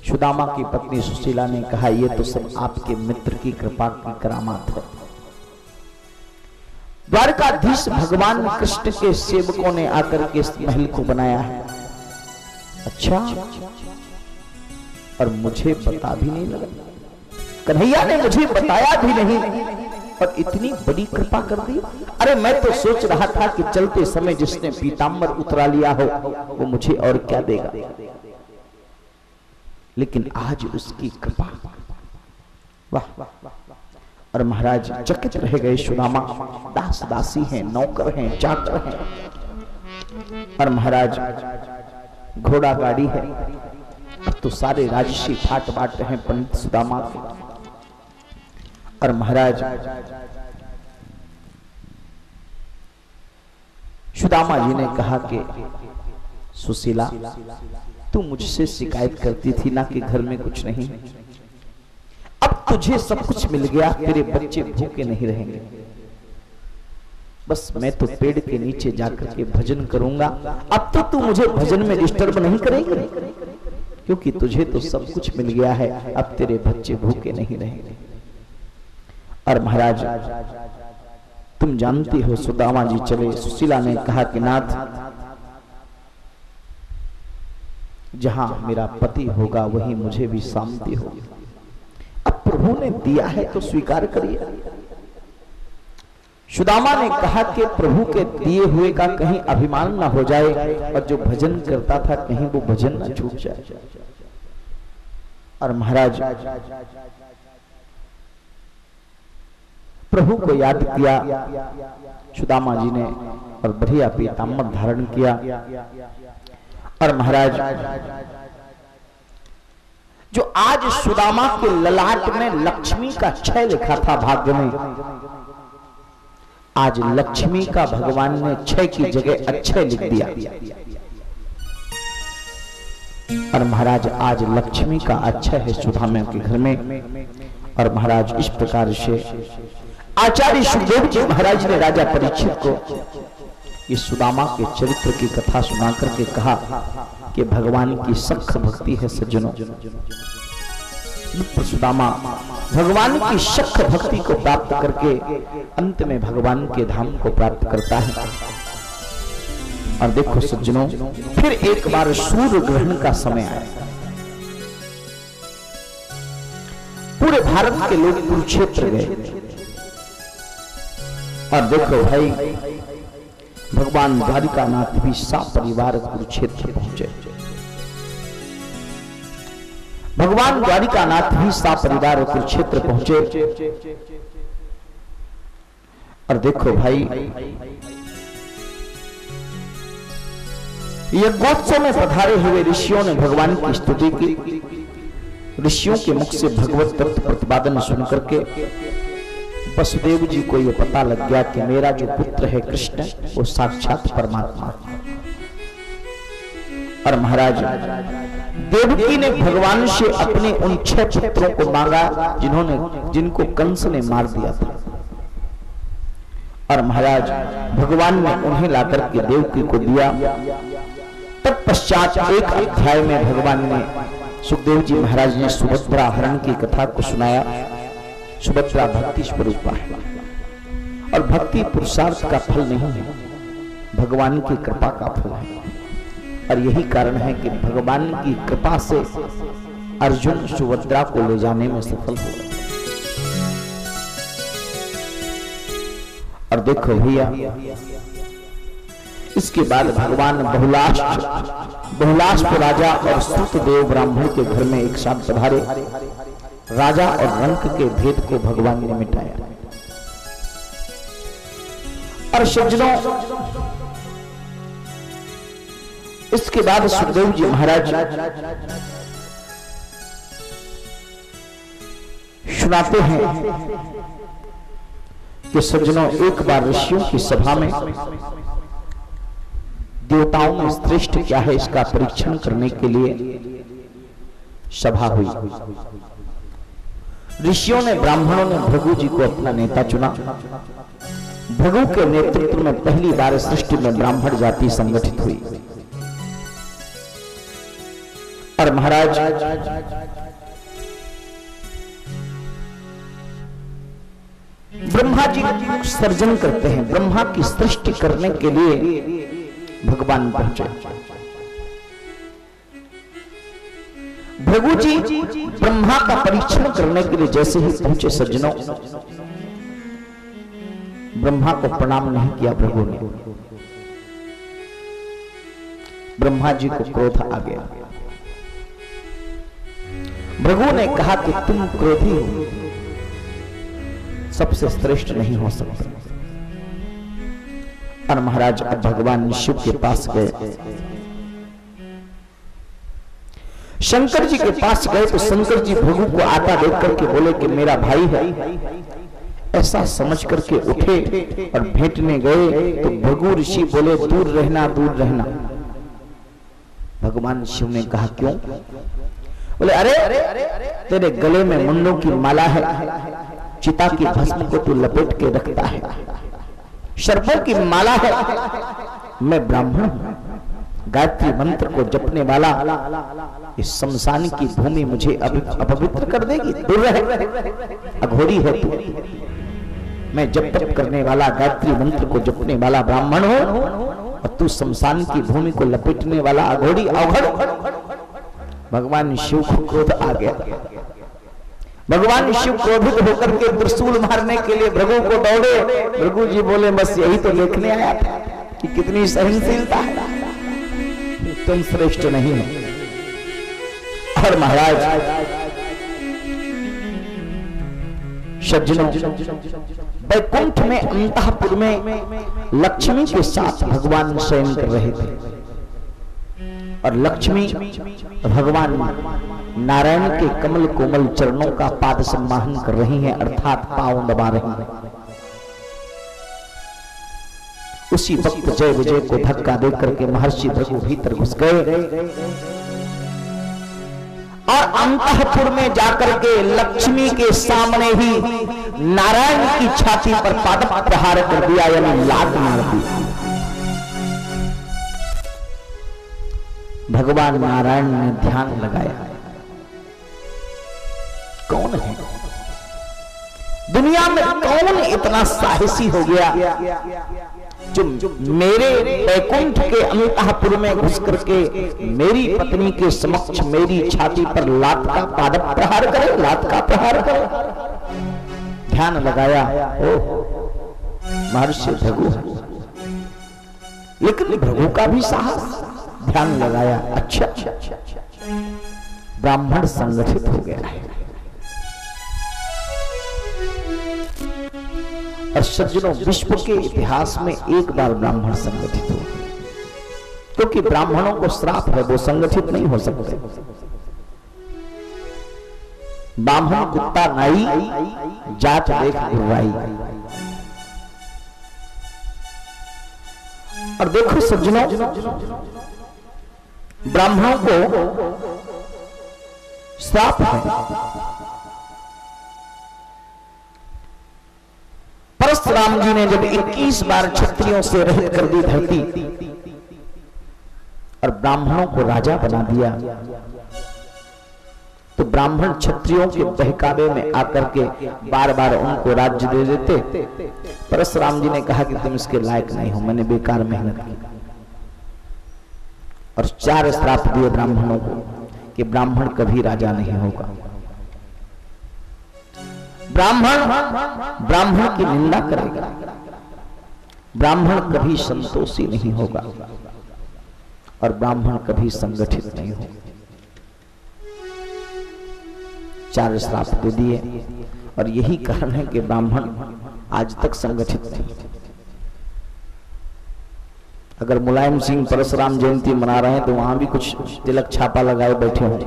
सुदामा की पत्नी सुशीला ने कहा, ये तो सब आपके मित्र की कृपा की करामात है। द्वारकाधीश भगवान कृष्ण के सेवकों ने आकर के इस महल को बनाया है। अच्छा, और मुझे पता भी नहीं लगा, कन्हैया ने मुझे बताया भी नहीं और इतनी बड़ी कृपा कर दी। अरे मैं तो सोच रहा था कि चलते समय जिसने पीतांबर उतरा लिया हो वो मुझे और क्या देगा, लेकिन आज उसकी कृपा। वाह। और महाराज चकित रह गए। सुदामा दास दासी हैं, नौकर हैं, चाकर हैं। और महाराज घोड़ा गाड़ी है। अब तो सारे राजसी ठाट बाट हैं पंडित सुदामा के। और महाराज सुदामा जी ने कहा कि सुशीला, तू मुझसे शिकायत करती थी ना कि घर में कुछ नहीं, अब तुझे सब कुछ मिल गया, तेरे बच्चे भूखे नहीं रहेंगे। बस मैं तो पेड़ के नीचे जाकर के भजन करूंगा, अब तो तू मुझे भजन में डिस्टर्ब नहीं करेगी, क्योंकि तुझे तो सब कुछ मिल गया है, अब तेरे बच्चे भूखे नहीं रहेंगे। और महाराज तुम जानती हो सुदामा जी चले। सुशीला ने कहा कि नाथ, जहां मेरा पति होगा वहीं मुझे भी शांति होगी। अब प्रभु ने दिया है तो स्वीकार करिए। सुदामा ने कहा कि प्रभु के दिए हुए का कहीं अभिमान ना हो जाए और जो भजन करता था कहीं वो भजन ना छूट जाए। और महाराज प्रभु को याद किया सुदामा जी ने और बढ़िया पीतांबर धारण किया। और महाराज जो आज सुदामा के ललाट में लक्ष्मी का क्षय लिखा था भाग्य में, आज लक्ष्मी का भगवान ने क्षय की जगह अक्षय लिख दिया। और महाराज आज लक्ष्मी का अक्षय है सुदामा के घर में। और महाराज इस प्रकार से आचार्य सुखदेव जी महाराज ने राजा परीक्षित को इस सुदामा के चरित्र की कथा सुना करके कहा कि भगवान की सख्त भक्ति है सज्जनों। सुदामा भगवान की सख्त भक्ति को प्राप्त करके अंत में भगवान के धाम को प्राप्त करता है। और देखो सज्जनों, फिर एक बार सूर्य ग्रहण का समय आया। पूरे भारत के लोग कुरुक्षेत्र गए और देखो भाई, भगवान द्वारिकानाथ भी सपरिवार कुरुक्षेत्र पहुंचे। भगवान द्वारिकानाथ भी सपरिवार कुरुक्षेत्र पहुंचे। और देखो भाई, यज्ञोत्सव में पधारे हुए ऋषियों ने भगवान की स्तुति की। ऋषियों के मुख से भगवत तत्व प्रतिपादन सुनकर के वसुदेव जी को यह पता लग गया कि मेरा जो पुत्र है कृष्ण, वो साक्षात परमात्मा है। और महाराज देवकी ने भगवान से अपने उन 6 पुत्रों को मांगा जिनको कंस ने मार दिया था। और महाराज भगवान ने उन्हें लाकर के देवकी को दिया। तत्पश्चात एक अध्याय में भगवान ने सुखदेव जी महाराज ने सुभद्रा हरण की कथा को सुनाया। सुभद्रा भक्ति स्वरूपा है और भक्ति पुरुषार्थ का फल नहीं है, भगवान की कृपा का फल है। और यही कारण है कि भगवान की कृपा से अर्जुन सुभद्रा को ले जाने में सफल हो गए। और देखो भैया, इसके बाद भगवान बहुलाष्ट राजा और सूतदेव ब्राह्मण के घर में एक साथ पधारे। राजा और रंक के भेद को भगवान ने मिटाया। और सज्जनों, इसके बाद सुखदेव जी महाराज सुनाते हैं कि सज्जनों, एक बार ऋषियों की सभा में देवताओं में श्रेष्ठ क्या है इसका परीक्षण करने के लिए सभा हुई। ऋषियों ने, ब्राह्मणों ने भृगु जी को अपना नेता चुना। भृगु के नेतृत्व में पहली बार सृष्टि में ब्राह्मण जाति संगठित हुई। और महाराज ब्रह्मा जी सर्जन करते हैं। ब्रह्मा की सृष्टि करने के लिए भगवान पहुंचे। भृगु जी ब्रह्मा का परीक्षण करने के लिए जैसे ही पहुंचे सज्जनों, ब्रह्मा को प्रणाम नहीं किया भृगु ने। ब्रह्मा जी को क्रोध आ गया। भृगु ने कहा कि तुम क्रोधी हो, सबसे श्रेष्ठ नहीं हो सकते। और महाराज अब भगवान शिव के पास गए। शंकर जी के पास गए तो शंकर जी भृगु को आता देख करके बोले कि मेरा भाई है। ऐसा समझ करके उठे और भेंटने गए तो भृगु ऋषि बोले दूर रहना, दूर रहना। भगवान शिव ने कहा क्यों? बोले अरे तेरे गले में मुंडों की माला है, चिता की भस्म को तू लपेट के रखता है, सर्पों की माला है, मैं ब्राह्मण हूं, गायत्री मंत्र को जपने वाला इस शमशान की भूमि मुझे अपवित्र कर देगी, दूर रहे, अघोरी है तू। मैं जप तप करने वाला, गायत्री मंत्र को जपने वाला ब्राह्मण हो और तू शमशान की भूमि को लपेटने वाला अघोरी, अवघड़। भगवान शिव को क्रोध आ गया। भगवान शिव क्रोधित होकर के त्रिशूल मारने के लिए भृगु को दौड़े। भृगु जी बोले बस यही तो देखने आया था कि कितनी सहनशीलता है, तुम श्रेष्ठ नहीं हो। और महाराज सज्जनों, वैकुंठ में अंतःपुर में लक्ष्मी के साथ भगवान शयन कर रहे थे और लक्ष्मी भगवान नारायण के कमल कोमल चरणों का पाद सम्मान कर रही हैं, अर्थात पांव दबा रही हैं। उसी वक्त जय विजय को धक्का देकर के महर्षि भृगु भीतर घुस गए और अंतःपुर में जाकर के लक्ष्मी के सामने ही नारायण की छाती पर पाद प्रहार कर दिया, यानी लात मार दी। भगवान नारायण ने ध्यान लगाया, कौन है दुनिया में, कौन इतना साहसी हो गया जो मेरे वैकुंठ के अंतःपुर में घुस करके मेरी पत्नी के समक्ष मेरी छाती पर लात का पाद प्रहार करे, लात का प्रहार करे। ध्यान लगाया, ओ महर्षि भृगु, लेकिन भृगु का भी साहस। ध्यान लगाया, अच्छा ब्राह्मण संगठित हो गया है। और सज्जनों, विश्व के इतिहास में एक बार ब्राह्मण संगठित हो, क्योंकि ब्राह्मणों को श्राप है, वो संगठित नहीं हो सकते। ब्राह्मण कुत्ता नाई, जात देख गुर्राई। और देखो सज्जनों, ब्राह्मणों को श्राप है। परशुराम जी ने जब 21 बार क्षत्रियों से रहित कर दी धरती और ब्राह्मणों को राजा बना दिया, तो ब्राह्मण क्षत्रियों के बहकावे में आकर के बार बार उनको राज्य दे देते। परशुराम जी ने कहा कि तुम इसके लायक नहीं हो, मैंने बेकार मेहनत की। और 4 श्राप दिए ब्राह्मणों को कि ब्राह्मण कभी राजा नहीं होगा। ब्राह्मण की निंदा करेगा, ब्राह्मण कभी संतोषी नहीं होगा, और ब्राह्मण कभी संगठित नहीं होगा। 4 श्राप दे दिए, और यही कारण है कि ब्राह्मण आज तक संगठित नहीं। अगर मुलायम सिंह परशुराम जयंती मना रहे हैं तो वहां भी कुछ तिलक छापा लगाए बैठे होंगे,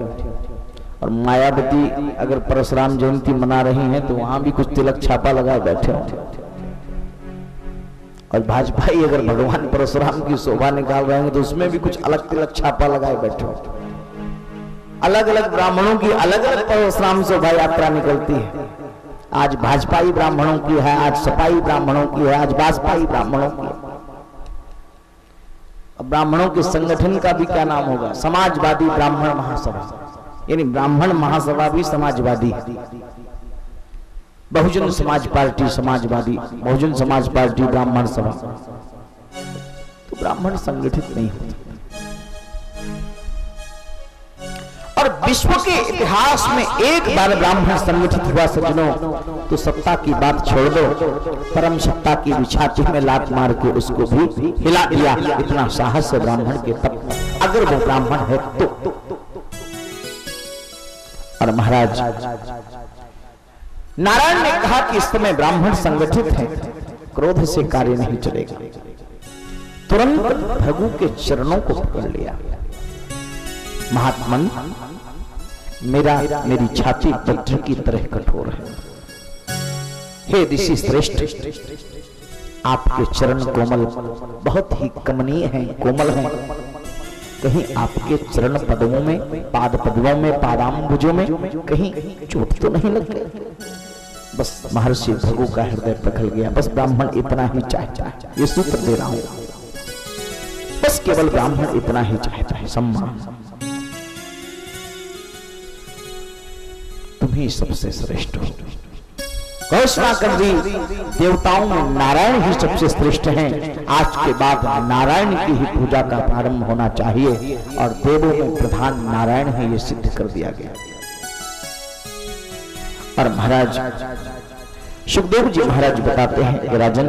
और मायावती अगर परशुराम जयंती मना रही हैं तो वहां भी कुछ तिलक छापा लगाए बैठे होंगे, और भाजपाई अगर भगवान परशुराम की शोभा निकाल रहे हैं तो उसमें भी कुछ अलग तिलक छापा लगाए बैठे होंगे। अलग अलग ब्राह्मणों की अलग अलग परशुराम शोभा यात्रा निकलती है। आज भाजपाई ब्राह्मणों की है, आज सपाई ब्राह्मणों की है, आज बाजपाई ब्राह्मणों की है। ब्राह्मणों के संगठन का भी क्या नाम होगा? समाजवादी ब्राह्मण महासभा, यानी ब्राह्मण महासभा भी समाजवादी है। बहुजन समाज पार्टी समाजवादी, बहुजन समाज पार्टी ब्राह्मण सभा। तो ब्राह्मण संगठित नहीं होते। और विश्व के इतिहास में एक बार ब्राह्मण संगठित हुआ सज्जनों, तो सत्ता की बात छोड़ दो, परम सत्ता की छाती में लात मार के उसको भी हिला दिया। इतना साहस है ब्राह्मण के तब, अगर वो ब्राह्मण है तो। और महाराज नारायण ने कहा कि इस समय ब्राह्मण संगठित है, क्रोध से कार्य नहीं चलेगा। तुरंत भृगु के चरणों को पकड़ लिया। महात्मन, मेरी छाती वज्र की तरह कठोर है। हे ऋषि श्रेष्ठ, आपके चरण कोमल बहुत ही कमनीय हैं, कोमल हैं। कहीं आपके चरण पद्मों में, पाद पद्मों में, पादाम्बुजों में कहीं चोट तो नहीं लग गई? बस महर्षि भृगु का हृदय पिघल गया। बस ब्राह्मण इतना ही चाहता है, ये सूत्र दे रहा हूं। बस केवल ब्राह्मण इतना ही चाहता है, सम्मान। तुम ही सबसे श्रेष्ठ हो। घोषणा कर दी, देवताओं में नारायण ही सबसे श्रेष्ठ हैं। आज के बाद नारायण की ही पूजा का प्रारंभ होना चाहिए, और देवों में प्रधान नारायण है, ये सिद्ध कर दिया गया। और महाराज सुखदेव जी महाराज बताते हैं कि राजन,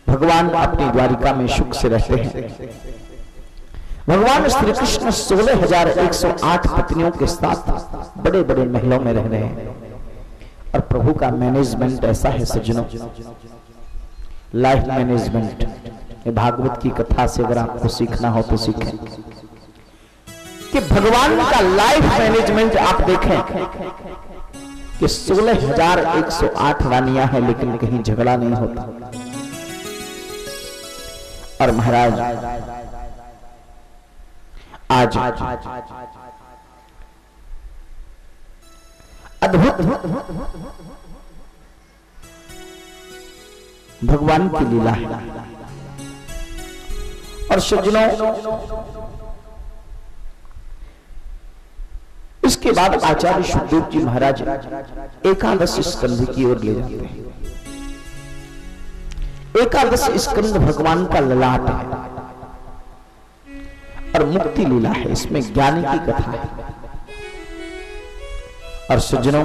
भगवान अपनी द्वारिका में सुख से रहते हैं। भगवान श्री कृष्ण 16,108 पत्नियों के साथ बड़े बड़े महलों में रह रहे हैं। और प्रभु का मैनेजमेंट ऐसा है सज्जनों, लाइफ मैनेजमेंट। भागवत की कथा से अगर आपको सीखना हो तो सीखें कि भगवान का लाइफ मैनेजमेंट आप देखें कि 16,108 रानियां हैं, लेकिन कहीं झगड़ा नहीं होता। और महाराज आज अद्भुत भगवान की लीला है। और सज्जनों, इसके बाद आचार्य सुखदेव जी महाराज एकादश स्कंध की ओर ले जाते हैं। एकादश स्कंद भगवान का ललाट है और मुक्ति लीला है, इसमें ज्ञानी की कथा है। और सज्जनों,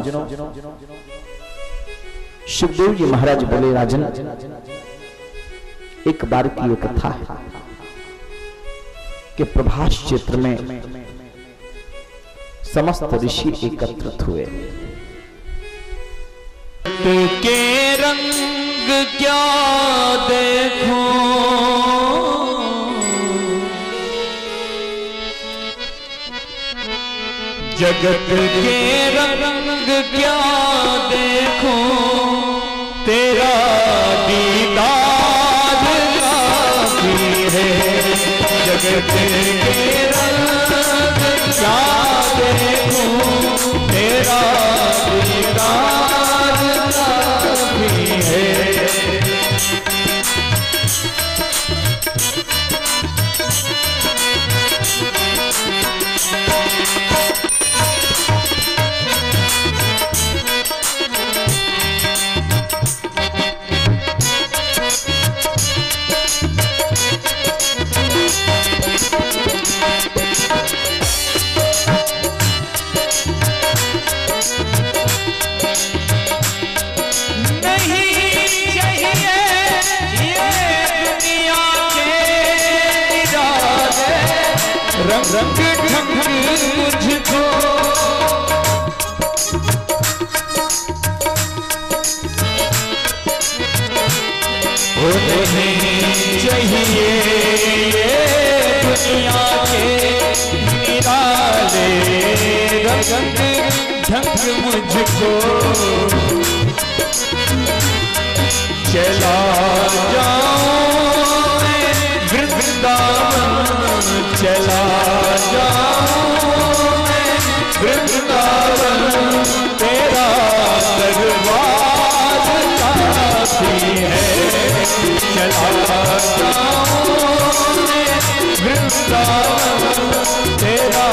सुखदेव जी महाराज बोले, राजन एक बार की एक कथा है कि प्रभास क्षेत्र में समस्त ऋषि एकत्रित हुए। के रंग क्या देखो, जगत के रंग क्या देखो, तेरा दीदार काफी है। जगत के रंग क्या देखो, तेरा दीदार काफी है। रंग ढंग मुझको नहीं चाहिए ये दुनिया के निराले। रंग ढंग मुझको चला जाऊं मैं वृंदावन, चला जाऊं मैं वृंदावन, तेरा दरबार काफी है। चला जाऊं मैं वृंदावन, तेरा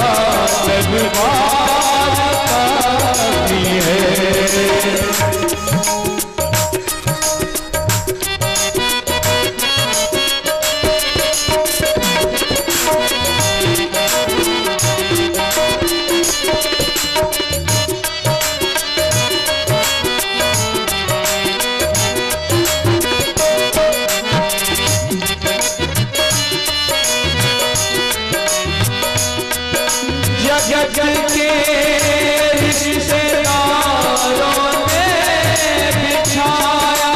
दरबार काफी है। जगत के रिश्तेदारों ने बिछाया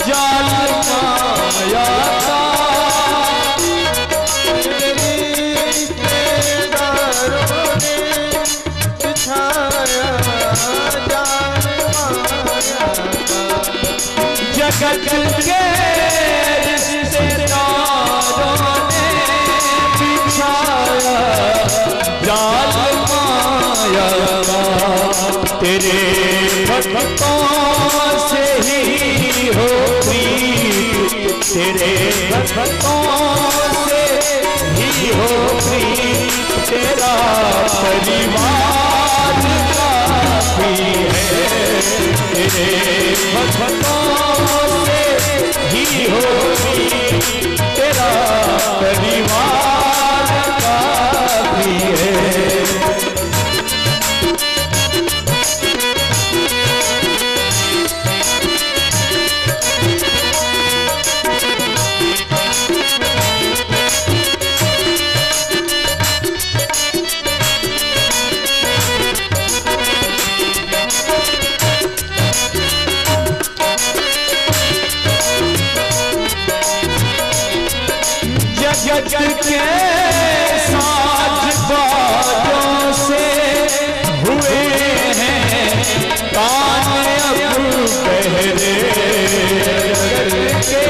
जाल माया का। रिश्तेदारों ने बिछाया जाल माया का। जगत के रिश्तेदारों ने बिछाया जाल माया का। तेरे भक्तों से ही हो प्रीत, तेरे भक्तों से ही हो प्रीत, तेरा परिवार काफी है। तेरे भक्तों से ही हो प्रीत, तेरा परिवार काफी है। जगत के साज बाजों से हुए हैं कान अब पहले। जगत के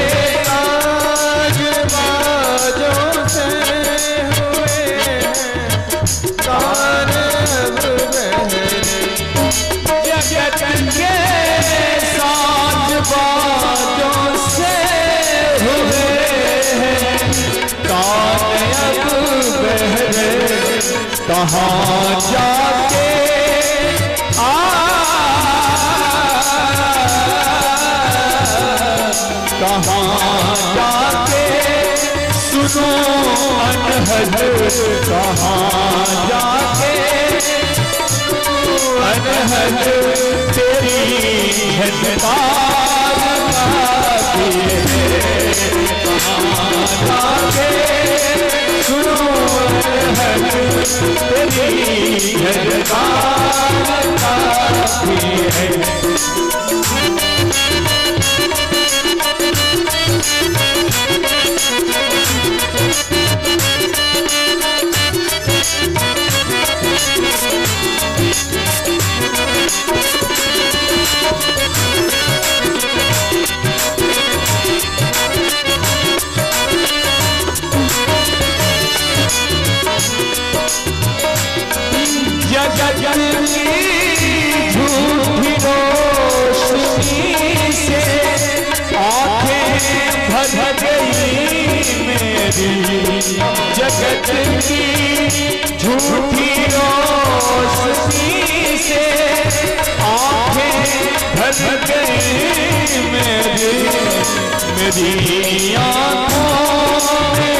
साज बाजों से हुए हैं कान अब पहले। जगत के साज बाजों से हुए कामयाब बहरे। कहाँ जाके कहाँ अनहद कहाँ जाके अनहद तेरी झटकार गाती है। कहाँ जाके सुनो अनहद तेरी झटकार गाती है। झूठी रोशनी से आँखें भर गई मेरी, जगत की झूठी रोशनी से आँखें भर गई मेरी आँखों में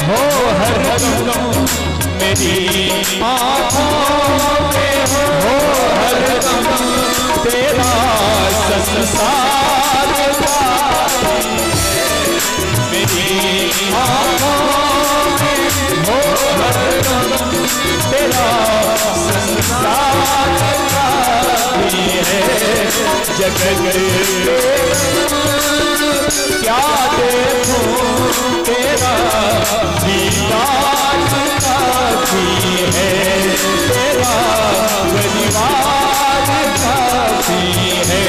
हो हरदम मेरी आँखों में हो हरदम तेरा संसार मेरी आँखों में हो हरदम तेरा संसार है। जगत क्या देखूं तेरा दीदार काफी है, तेरा परिवार काफी है,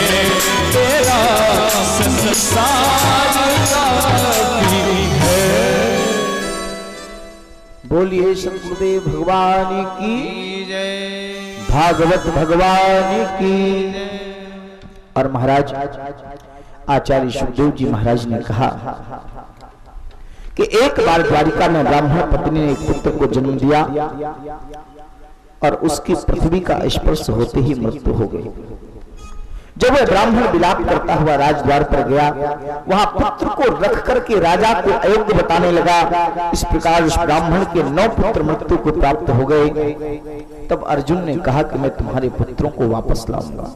तेरा संसार काफी है। बोलिए सतगुरुदेव भगवान की जय, भागवत भगवान की। और महाराज आचार्य सुखदेव जी महाराज ने कहा कि एक बार द्वारिका में ब्राह्मण पत्नी ने एक पुत्र को जन्म दिया और उसकी पृथ्वी का स्पर्श होते ही मृत्यु हो गई। जब वह ब्राह्मण विलाप करता हुआ राजद्वार पर गया, वहां पुत्र को रख करके राजा को अयोग्य बताने लगा। इस प्रकार उस ब्राह्मण के 9 पुत्र मृत्यु को प्राप्त हो गए। तब अर्जुन ने कहा कि मैं तुम्हारे पुत्रों को वापस लाऊंगा,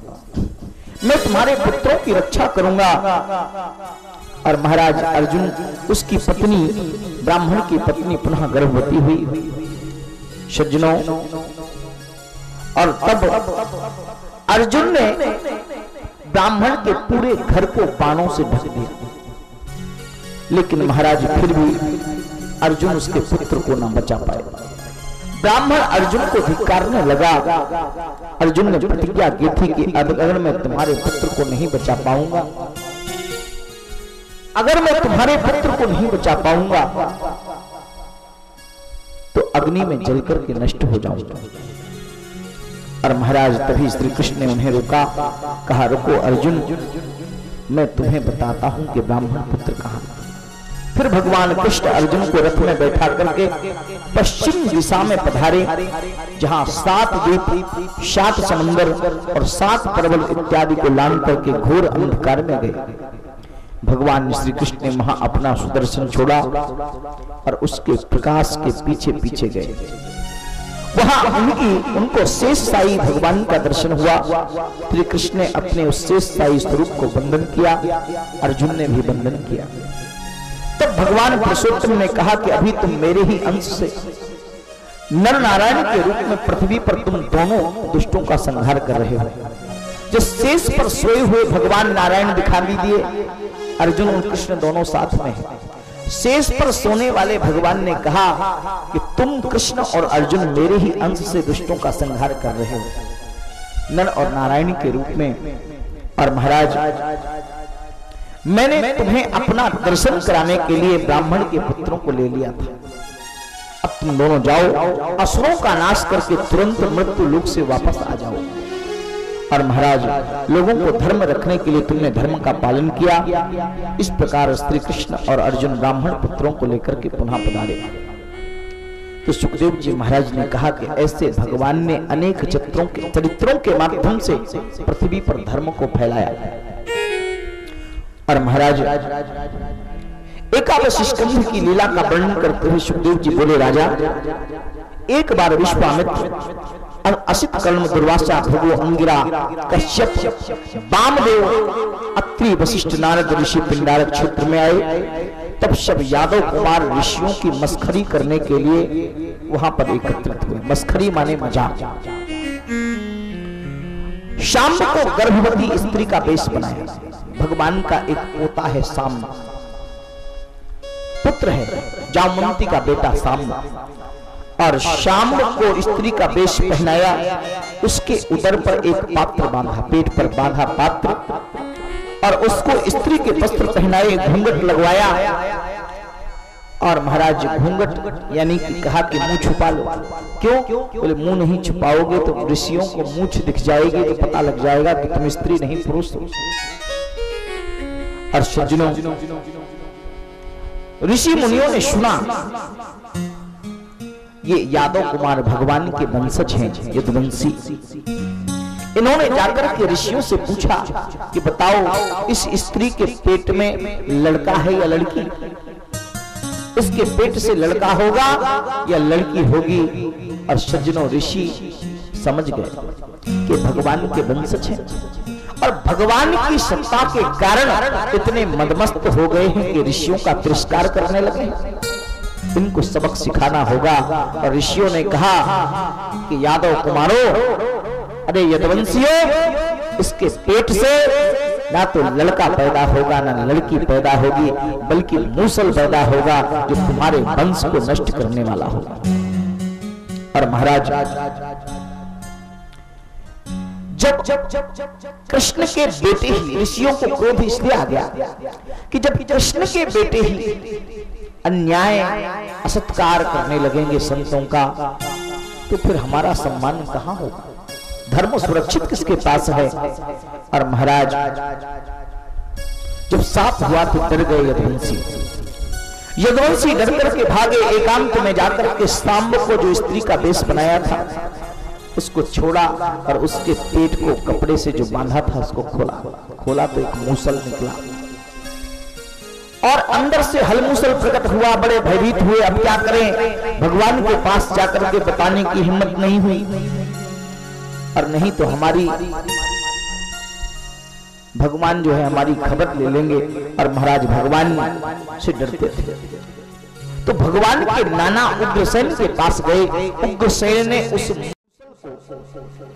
मैं तुम्हारे पुत्रों की रक्षा करूंगा। और महाराज अर्जुन उसकी पत्नी ब्राह्मण की पत्नी पुनः गर्भवती हुई सज्जनों। और तब अर्जुन ने ब्राह्मण के पूरे घर को बाणों से ढक दिया, लेकिन महाराज फिर भी अर्जुन उसके पुत्र को न बचा पाए। ब्राह्मण अर्जुन को धिक्कारने लगा। अर्जुन ने प्रतिज्ञा की थी कि अगर मैं तुम्हारे पुत्र को नहीं बचा पाऊंगा, अगर मैं तुम्हारे पुत्र को नहीं बचा पाऊंगा तो अग्नि में जलकर के नष्ट हो जाऊंगा। और महाराज तभी श्री कृष्ण ने उन्हें रोका, कहा रुको अर्जुन, मैं तुम्हें बताता हूं कि ब्राह्मण पुत्र कहां। फिर भगवान कृष्ण अर्जुन को रथ में बैठा करके पश्चिम दिशा में पधारे, जहां 7 द्वीप, 7 समुंदर और 7 पर्वत इत्यादि को लांग करके घोर अंधकार में गए। भगवान श्री कृष्ण ने वहां अपना सुदर्शन छोड़ा और उसके प्रकाश के पीछे पीछे गए। वहां उनको शेष साई भगवान का दर्शन हुआ। श्री कृष्ण ने अपने उस शेष साई स्वरूप को वंदन किया, अर्जुन ने भी वंदन किया। तब भगवान पुरुषोत्तम ने कहा कि अभी तुम मेरे ही अंश से नर नारायण के रूप में पृथ्वी पर तुम दोनों दुष्टों का संहार कर रहे हो। जो शेष पर सोए हुए भगवान नारायण दिखाई दिए, अर्जुन और कृष्ण दोनों साथ में हैं। शेष पर सोने वाले भगवान ने कहा कि तुम कृष्ण और अर्जुन मेरे ही अंश से दुष्टों का संहार कर रहे हो नर और नारायण के रूप में। और महाराज मैंने तुम्हें अपना दर्शन कराने के लिए ब्राह्मण के पुत्रों को ले लिया था। अब तुम दोनों जाओ, असुरों का नाश करके तुरंत मृत्यु लोक से वापस आ जाओ। और महाराज लोगों को धर्म रखने के लिए तुमने धर्म का पालन किया। इस प्रकार श्री कृष्ण और अर्जुन ब्राह्मण पुत्रों को लेकर के पुनः पधारे। तो सुखदेव जी महाराज ने कहा कि ऐसे भगवान ने अनेक चरित्रों के माध्यम से पृथ्वी पर धर्म को फैलाया। और महाराज एकादश स्कंध की लीला का वर्णन करते हुए सुखदेव जी बोले, राजा एक बार विश्वामित्र, असित कर्ण, दुर्वासा, भृगु, अंगिरा, कश्यप, वामदेव, अत्रि, वशिष्ठ, नारद ऋषि पिंडारक क्षेत्र में आए। तब सब यादव कुमार ऋषियों की मस्खरी करने के लिए वहां पर एकत्रित हुए। मस्खरी माने मजाक। शाम को गर्भवती स्त्री का वेश बनाया। भगवान का एक पोता है साम्ब, पुत्र है जामवंती का बेटा साम्ब, और शाम को स्त्री का वेश पहनाया। उसके उदर पर एक पात्र बांधा, पेट पर बांधा पात्र, और उसको स्त्री के वस्त्र पहनाए, घूंघट लगवाया। और महाराज घूंघट यानी कि कहा कि मुंह छुपा लो। क्यों? बोले मुंह नहीं छुपाओगे तो ऋषियों को मूंछ दिख जाएगी, तो पता लग जाएगा कि तुम स्त्री नहीं पुरुष हो। और सज्जनों, ऋषि मुनियों ने सुना ये यादव कुमार भगवान के वंशज हैं, यदुवंशी। इन्होंने जाकर के ऋषियों से पूछा कि बताओ इस स्त्री के पेट में लड़का है या लड़की? इसके पेट से लड़का होगा या लड़की होगी? और सज्जनों, ऋषि समझ गए कि भगवान के वंशज हैं, और भगवान की सत्ता के कारण इतने मदमस्त हो गए हैं कि ऋषियों का तिरस्कार करने लगे। इनको सबक सिखाना होगा। और ऋषियों ने कहा कि यादव कुमारों, अरे यदुवंशियों, इसके पेट से ना तो लड़का पैदा होगा ना लड़की पैदा होगी, बल्कि मूसल पैदा होगा जो तुम्हारे वंश को नष्ट करने वाला होगा। और महाराज, जब कृष्ण के बेटे ही, ऋषियों को क्रोध इसलिए आ गया कि जब कृष्ण के बेटे ही अन्याय असत्कार करने लगेंगे संतों का, तो फिर हमारा सम्मान कहां होगा? धर्म सुरक्षित किसके पास है? और महाराज, जब साफ हुआ तो डर गए यदुवंशी। यदुवंशी डर करके भागे, एकांत में जाकर के सांब को जो स्त्री का वेश बनाया था उसको छोड़ा, और उसके पेट को कपड़े से जो बांधा था उसको खोला तो एक मूसल निकला, और अंदर से हलमूसल प्रकट हुआ। बड़े भयभीत हुए, अब क्या करें? भगवान के पास जाकर के बताने की हिम्मत नहीं हुई, और नहीं तो भगवान जो है हमारी खबर ले लेंगे। और महाराज भगवान से डरते थे, तो भगवान के नाना उग्रसेन के पास गए। उग्रसेन ने उस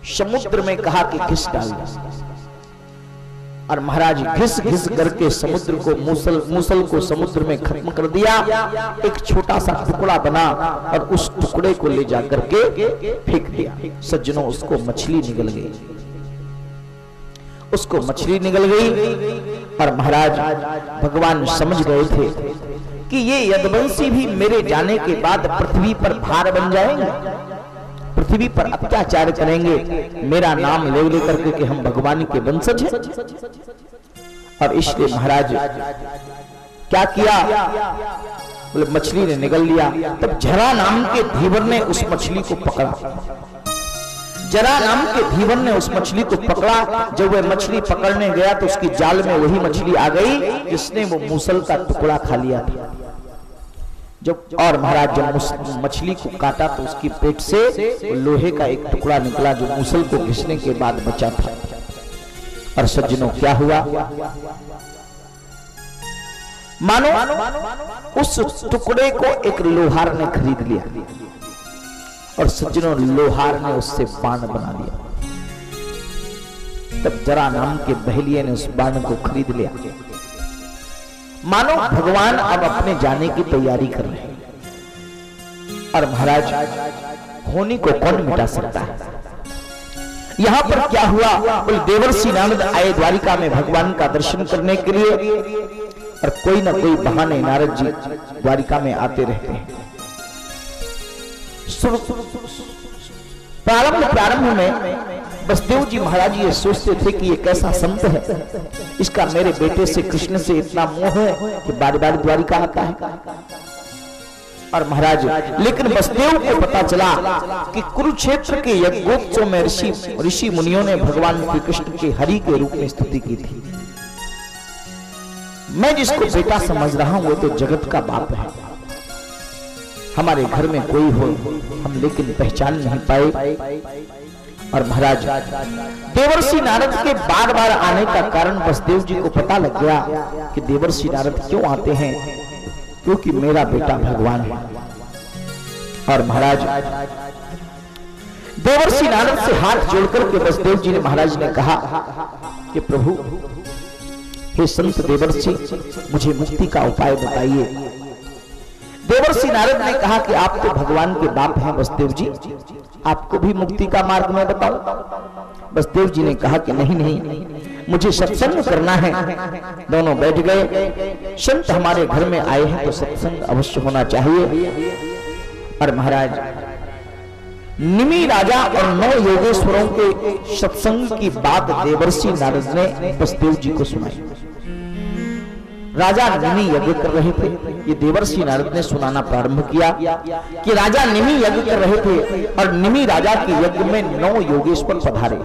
समुद्र में कहा कि घिस डाल। और महाराज घिस घिस करके समुद्र को, मूसल को समुद्र में खत्म कर दिया। एक छोटा सा टुकड़ा बना और उस टुकड़े को ले जाकर के फेंक दिया। सज्जनों, उसको मछली निकल गई, उसको मछली निकल गई। और महाराज भगवान समझ गए थे कि ये यदुवंशी भी मेरे जाने के बाद पृथ्वी पर भार बन जाएंगे, पृथ्वी पर अत्याचार करेंगे, मेरा नाम ले लेकर के कि हम भगवान के वंशज हैं। और इसलिए महाराज क्या किया? बोले मछली ने निगल लिया। तब जरा नाम के धीवर ने उस मछली को पकड़ा। जरा नाम के धीवर ने उस मछली को पकड़ा। जब वह मछली पकड़ने गया तो उसकी जाल में वही मछली आ गई जिसने वो मूसल का टुकड़ा खा लिया था। जब और महाराज जब मछली को काटा तो उसकी पेट से लोहे का एक टुकड़ा निकला जो मूसल को घिसने के बाद बचा था। और सज्जनों, क्या हुआ? मानो उस टुकड़े को एक लोहार ने खरीद लिया, और सज्जनों लोहार ने उससे बाण बना दिया। तब जरा नाम के बहेलिये ने उस बाण को खरीद लिया। मानो भगवान अब अपने जाने की तैयारी कर रहे हैं। और महाराज, होनी को कौन मिटा सकता है? यहां पर क्या हुआ? बोले देवर्षि नारद आए द्वारिका में भगवान का दर्शन करने के लिए, और कोई ना कोई बहाने नारद जी द्वारिका में आते रहते हैं। प्रारंभ में बसदेव जी महाराज ये सोचते थे कि ये कैसा संत है, इसका मेरे बेटे से कृष्ण से इतना मोह है कि बार बार द्वारिका आता है। और महाराज लेकिन वसुदेव को पता चला कि कुरुक्षेत्र के यज्ञोत्सव में ऋषि मुनियों ने भगवान श्री कृष्ण के हरि के रूप में स्तुति की थी। मैं जिसको बेटा समझ रहा हूं वो तो जगत का बाप है। हमारे घर में कोई हो हम लेकिन पहचान नहीं पाए। और महाराज देवर्षि नारद के बार बार आने का कारण वसुदेव जी को पता लग गया कि देवर्षि नारद क्यों आते हैं, क्योंकि मेरा बेटा भगवान है। और महाराज देवर्षि नारद से हाथ जोड़कर के वसुदेव जी ने महाराज ने कहा कि प्रभु हे संत देवर्षि मुझे मुक्ति का उपाय बताइए। देवर्षि नारद ने कहा कि आप तो भगवान के बाप हैं वसुदेव जी, आपको भी मुक्ति का मार्ग मैं बताऊं। वसुदेव जी ने कहा कि नहीं नहीं मुझे सत्संग करना है। दोनों बैठ गए। संत हमारे घर में आए हैं तो सत्संग अवश्य होना चाहिए। और महाराज निमि राजा और 9 योगेश्वरों के सत्संग की बात देवर्षि नारद ने वसुदेव जी को सुनाई। राजा निमि यज्ञ कर रहे थे। ये देवर्षि नारद ने सुनाना प्रारंभ किया कि राजा निमि यज्ञ कर रहे थे और निमि राजा के यज्ञ में 9 योगेश्वर पधारे।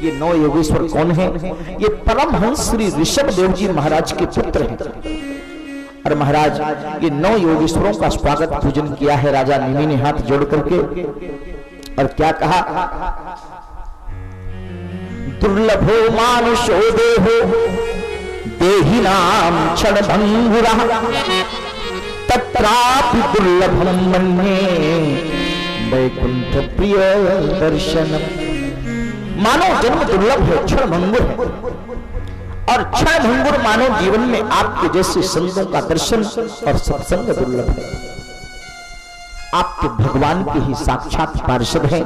ये 9 योगेश्वर कौन हैं? ये परमहंस श्री ऋषभ देव जी महाराज के पुत्र हैं। और महाराज ये 9 योगेश्वरों का स्वागत पूजन किया है राजा निमि ने हाथ जोड़ करके। और क्या कहा? दुर्लभो मानुषो देहो देहि नाम क्षणभंगुरा तत्रापि दुर्लभम मन्ये वैकुंठ प्रिय दर्शनम। मानव जन्म दुर्लभ है, क्षणभंगुर है। और क्षणभंगुर मानव जीवन में आपके जैसे संतों का दर्शन और सत्संग दुर्लभ है। आपके भगवान के ही साक्षात पार्षद हैं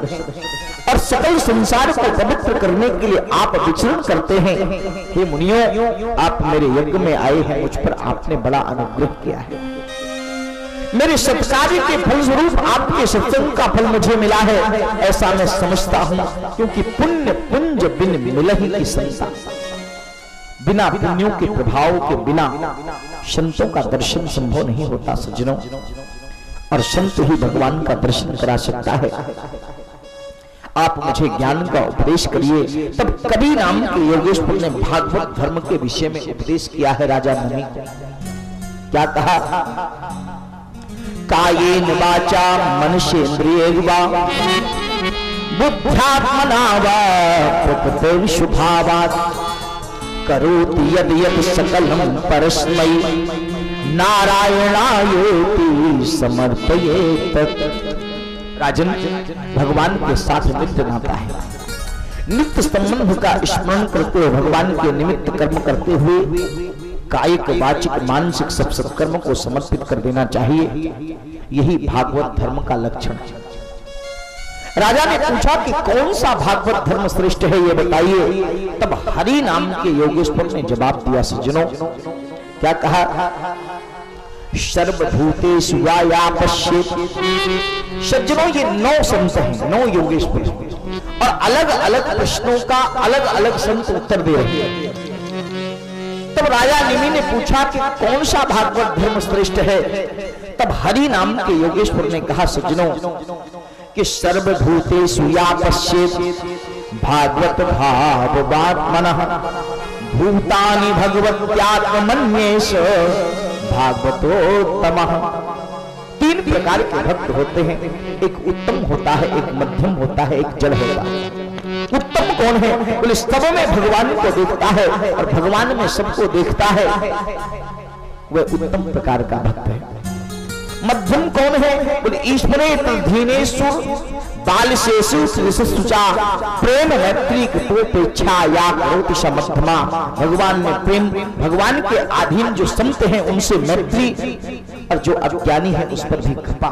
और सकल संसार को पवित्र करने के लिए आप विचरण करते हैं। हे मुनियों आप मेरे यज्ञ में आए हैं, मुझ पर आपने बड़ा अनुग्रह किया है। मेरे सत्कार्य के फलस्वरूप आपके सत्संग का फल मुझे मिला है, ऐसा मैं समझता हूं, क्योंकि पुण्य पुंज बिन मिलहि की संसा। बिना पुण्यों के प्रभाव के बिना संतों का दर्शन संभव नहीं होता सज्जनों। और संत ही भगवान का दर्शन करा सकता है। आप मुझे ज्ञान का उपदेश करिए। तब कबीर नाम के योगेश्वर ने भागवत धर्म के विषय में उपदेश किया है राजा निमि को। क्या कहा? कायेन वाचा मनसेन्द्रियैर्वा बुद्ध्यात्मना वा प्रकृते शुभावात् करोति यद् यद् सकलं परस्मै नारायणायेति समर्पयेत्। राजन भगवान के साथ नित्य नाता है। नित्य संबंध का स्मरण करते हुए भगवान के निमित्त कर्म करते हुए कायिक वाचिक मानसिक सब सत्कर्म को समर्पित कर देना चाहिए। यही भागवत धर्म का लक्षण है। राजा ने पूछा कि कौन सा भागवत धर्म श्रेष्ठ है ये बताइए। तब हरि नाम के योगेश्वर ने जवाब दिया सज्जनों। क्या कहा? सर्वभूतेषु या पश्येत्। सज्जनों ये 9 संत हैं, 9 योगेश्वर और अलग अलग प्रश्नों का अलग अलग संत उत्तर दे रहे हैं। तब राजा निमि ने पूछा कि कौन सा भागवत धर्म श्रेष्ठ है। तब हरि नाम के योगेश्वर ने कहा सज्जनों कि सर्वभूतेषु या पश्येत् भागवत भाववात्मनः भूतानि भगवत्यात्मन्येष भागवतोत्तमः। 3 प्रकार के भक्त होते हैं। एक उत्तम होता है, एक मध्यम होता है, एक जड़ होता है। उत्तम कौन है? बोले सब में भगवान को देखता है और भगवान में सबको देखता है, वह उत्तम प्रकार का भक्त है। मध्यम कौन है? बोले ईश्वरे धीनेषु बालशेषु श्रीसुचा प्रेम मैत्री कृतोपेक्षा या करोति स मध्यमा। भगवान में प्रेम, भगवान के अधीन जो संत हैं उनसे मैत्री और जो अज्ञानी है उस पर भी कृपा,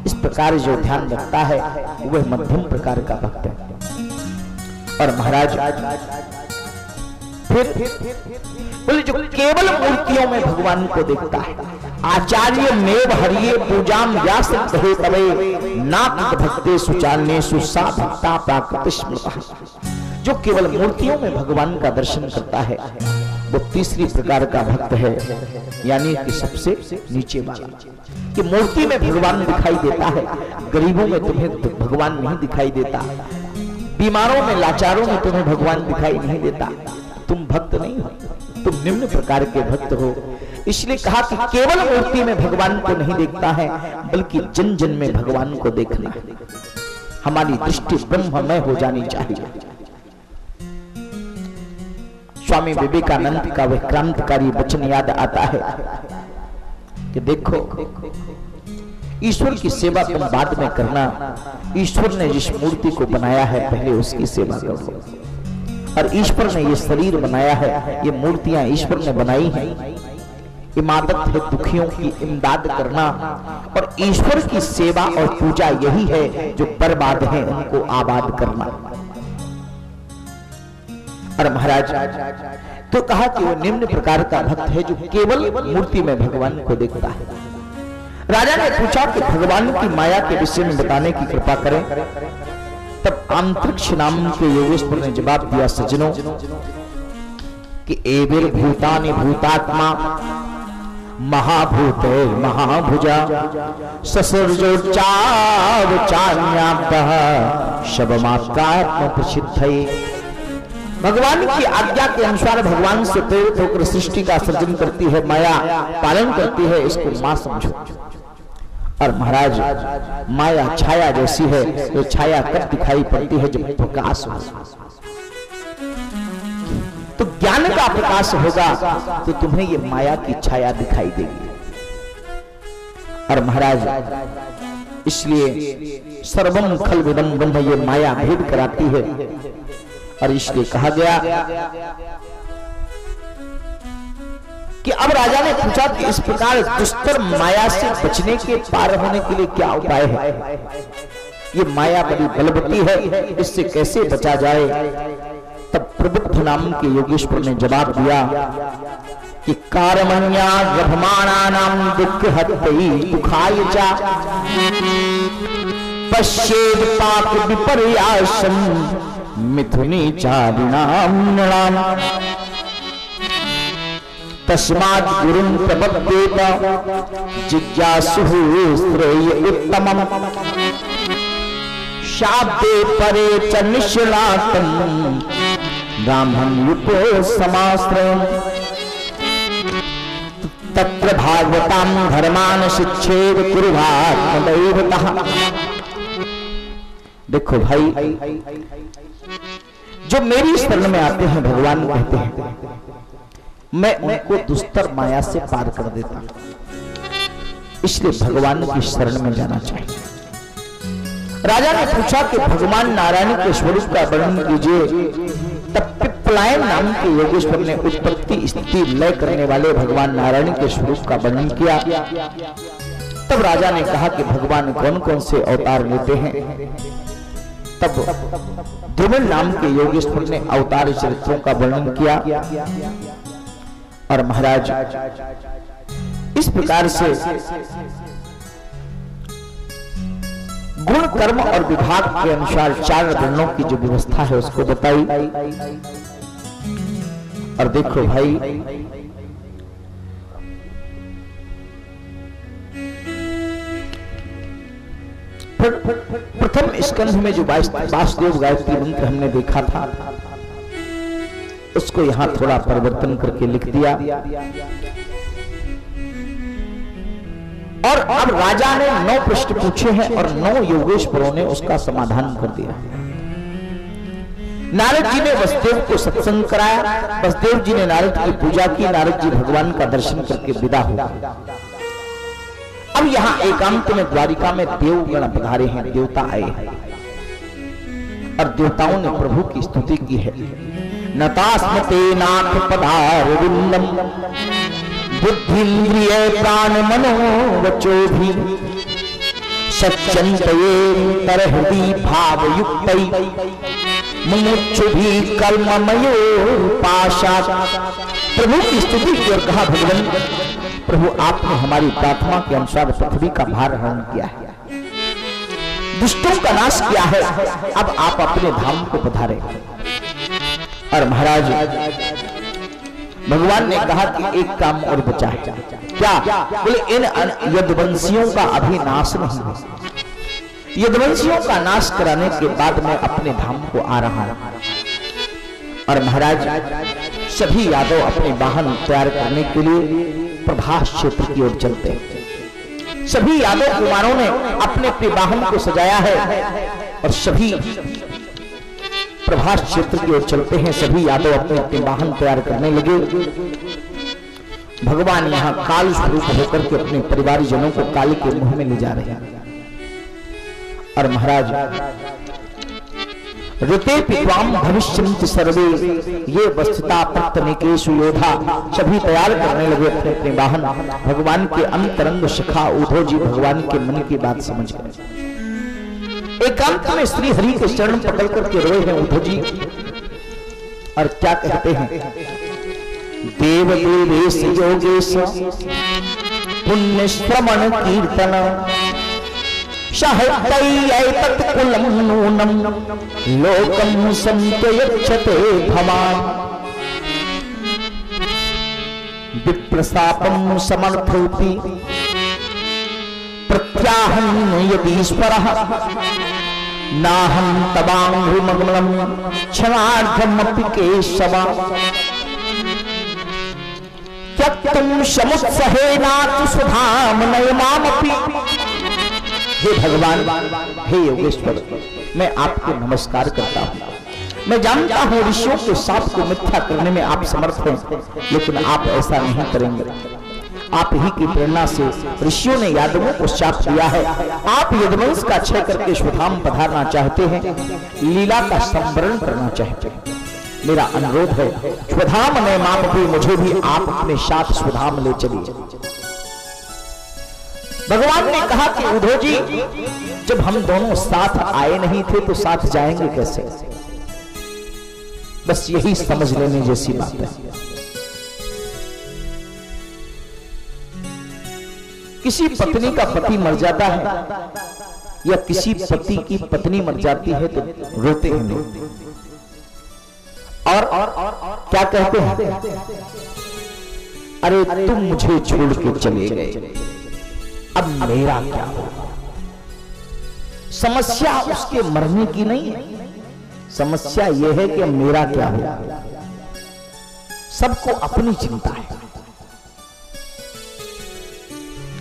इस प्रकार जो ध्यान रखता है वह मध्यम प्रकार का भक्त है। और महाराज फिर बोले जो केवल मूर्तियों में भगवान को देखता है, आचार्य मेव हरिये पूजाम व्यास कहे तवे नाथ भक्ते सुचान्य सुसा भक्ता प्राकृत स्मृता। जो केवल मूर्तियों में भगवान का दर्शन करता है वो तीसरी प्रकार का भक्त है, यानी कि सबसे नीचे वाला। कि मूर्ति में भगवान दिखाई देता है, गरीबों में तुम्हें भगवान नहीं दिखाई देता, बीमारों में लाचारों में तुम्हें भगवान दिखाई नहीं देता, तुम भक्त नहीं हो, तुम निम्न प्रकार के भक्त हो। इसलिए कहा कि केवल मूर्ति में भगवान को नहीं देखता है, बल्कि जन जन में भगवान को देखना है। हमारी दृष्टि ब्रह्ममय हो जानी चाहिए। स्वामी विवेकानंद का वह क्रांतिकारी वचन याद आता है कि देखो, ईश्वर की सेवा तुम बाद में करना, ईश्वर ने जिस मूर्ति को बनाया है पहले उसकी सेवा करो। और ईश्वर ने ये शरीर बनाया है, ये मूर्तियां ईश्वर ने बनाई हैं। इमादत है दुखियों की इमदाद करना, और ईश्वर की सेवा और पूजा यही है जो बर्बाद है उनको आबाद करना। और महाराज तो कहा कि वो निम्न प्रकार का भक्त है जो केवल मूर्ति में भगवान को देखता है। राजा ने पूछा कि भगवान की माया के विषय में बताने की कृपा करें। तब अंतरिक्ष नाम के योगेश्वर ने जवाब दिया, सज्जनों, कि एविर भूतानि भूतात्मा महाभूत महाभुजा ससुरजोचावचान्याभ्यः शबमात्मात्म प्रसिद्धये। भगवान की आज्ञा के अनुसार भगवान से प्रेरित होकर सृष्टि का सृजन करती है माया, पालन करती है, इसको मां समझो। और महाराज माया छाया जैसी है, तो छाया कब दिखाई पड़ती है? जब प्रकाश हो। तो ज्ञान का प्रकाश होगा तो तुम्हें ये माया की छाया दिखाई देगी। और महाराज इसलिए सर्वम खल्विदं ब्रह्म, ये माया भेद कराती है। और इसलिए कहा गया कि अब राजा ने पूछा कि इस प्रकार दुष्कर माया से बचने के, पार होने के लिए क्या उपाय है? ये माया बड़ी बलवती है, इससे कैसे बचा जाए? तब प्रबुद्ध नाम के योगेश्वर ने जवाब दिया कि कारमण्या गभमाणानां दुःखहत्यै दुःखाय च पश्येद पाप विपर्यासं मिथुनी चारिणां नृणाम् तस्मात् गुरुं प्रपद्येत जिज्ञासुः श्रेय उत्तमम् शाब्दे परे च निष्णातं ब्राह्मण युपो समाश्रयम् तत्र भागवतां धर्मान शिक्षेद कुरुभात्मदैवतः। देखो भाई, जो मेरी शरण में आते हैं, भगवान कहते हैं, मैं उनको दुस्तर माया से पार कर देता हूं। इसलिए भगवान की शरण में जाना चाहिए। राजा ने पूछा कि भगवान नारायण के स्वरूप का वर्णन कीजिए। तब पिप्पलायन नाम के योगेश्वर ने उत्पत्ति स्थिति लय करने वाले भगवान नारायण के स्वरूप का वर्णन किया। तब राजा ने कहा कि भगवान कौन कौन से अवतार लेते हैं। तब ध्रुवन नाम के योगेश्वर ने अवतार चरित्रों का वर्णन किया। और महाराज इस प्रकार से गुण कर्म और विभाग के अनुसार 4 वर्णों की जो व्यवस्था है उसको बताई। और देखो भाई, प्रथम स्कंध में जो वासुदेव गायत्री मंत्र हमने देखा था, उसको यहां थोड़ा परिवर्तन करके लिख दिया। और अब राजा ने 9 प्रश्न पूछे हैं और 9 योगेश्वरों ने उसका समाधान कर दिया। नारद जी ने वसुदेव को सत्संग कराया, वसुदेव जी ने नारद की पूजा की, नारद जी भगवान का दर्शन करके विदा हो। अब यहाँ एकांत में द्वारिका में देवगण पधारे हैं, देवता आए हैं और देवताओं ने प्रभु की स्तुति की है। नतास्मते नाथ पदारविंदम बुद्धिन्द्रिय प्राण मनो वचो भी सच्चंतये तरहृदि भावयुक्तै मुमुक्षु भी कर्ममयो पाशा। प्रभु की स्तुति की और कहा, भगवान प्रभु आपने हमारी प्रार्थना के अनुसार पृथ्वी का भार हरण किया है, दुष्टों का नाश किया है, अब आप अपने धाम को पधारे। और महाराज भगवान ने कहा कि एक काम और बचा है। क्या? बोले इन यदुवंशियों का अभी नाश नहीं हो, यदुवंशियों का नाश कराने के बाद मैं अपने धाम को आ रहा हूं। और महाराज सभी यादव अपने वाहन तैयार करने के लिए प्रभास क्षेत्र की ओर चलते हैं। सभी यादव कुमारों ने अपने अपने वाहन को सजाया है और सभी प्रभास क्षेत्र की ओर चलते हैं। सभी यादव अपने अपने वाहन तैयार करने लगे। भगवान यहां काल स्वरूप होकर के अपने परिवारजनों को काल के मुंह में ले जा रहे हैं। और महाराज ऋते पित्वाम भविष्यन्ति सर्वे ये वस्थिता प्रत्यनेकेषु योधा, सभी तैयार करने लगे अपने अपने वाहन। भगवान के अंतरंग सखा उद्धव जी भगवान के मन की बात समझ गए। एकांत में श्री हरि के चरण पकड़ करके रोए हैं उद्धव जी और क्या कहते हैं? देव देवेश योगेश पुण्य श्रवण कीर्तन साहित्यैतत्कुलं नूनं लोकं संत्ययच्छते भवान् विप्रशापं समर्थोति प्रत्याहं यदीश्वरः नाहं तवाङ्घ्रिमग्नं क्षणार्धमपि केशव त्यक्तुं समुत्सहेनातु सुधाम नयमामपि। हे भगवान, हे योगेश्वर, मैं आपको नमस्कार करता हूं। मैं जानता हूं ऋषियों के शाप को मिथ्या करने में आप समर्थ हैं, लेकिन आप ऐसा नहीं करेंगे। आप ही की प्रेरणा से ऋषियों ने यादवों को शाप दिया है। आप यदुवंश का क्षय करके स्वधाम पधारना चाहते हैं, लीला का संवरण करना चाहते हैं। मेरा अनुरोध है स्वधाम ने माम भी, मुझे भी आप अपने साथ स्वधाम ले चलिए। भगवान ने कहा कि उद्धव जी, जब हम दोनों साथ आए नहीं थे तो साथ जाएंगे कैसे? बस यही समझ लेने जैसी बात है। किसी पत्नी का पति मर जाता है या किसी पति की पत्नी मर जाती है तो रोते हैं लोग और क्या कहते हैं? अरे तुम मुझे छोड़ के चले गए, अब मेरा क्या होगा? समस्या उसके मरने की नहीं है, समस्या यह है कि मेरा क्या होगा। सबको अपनी चिंता है।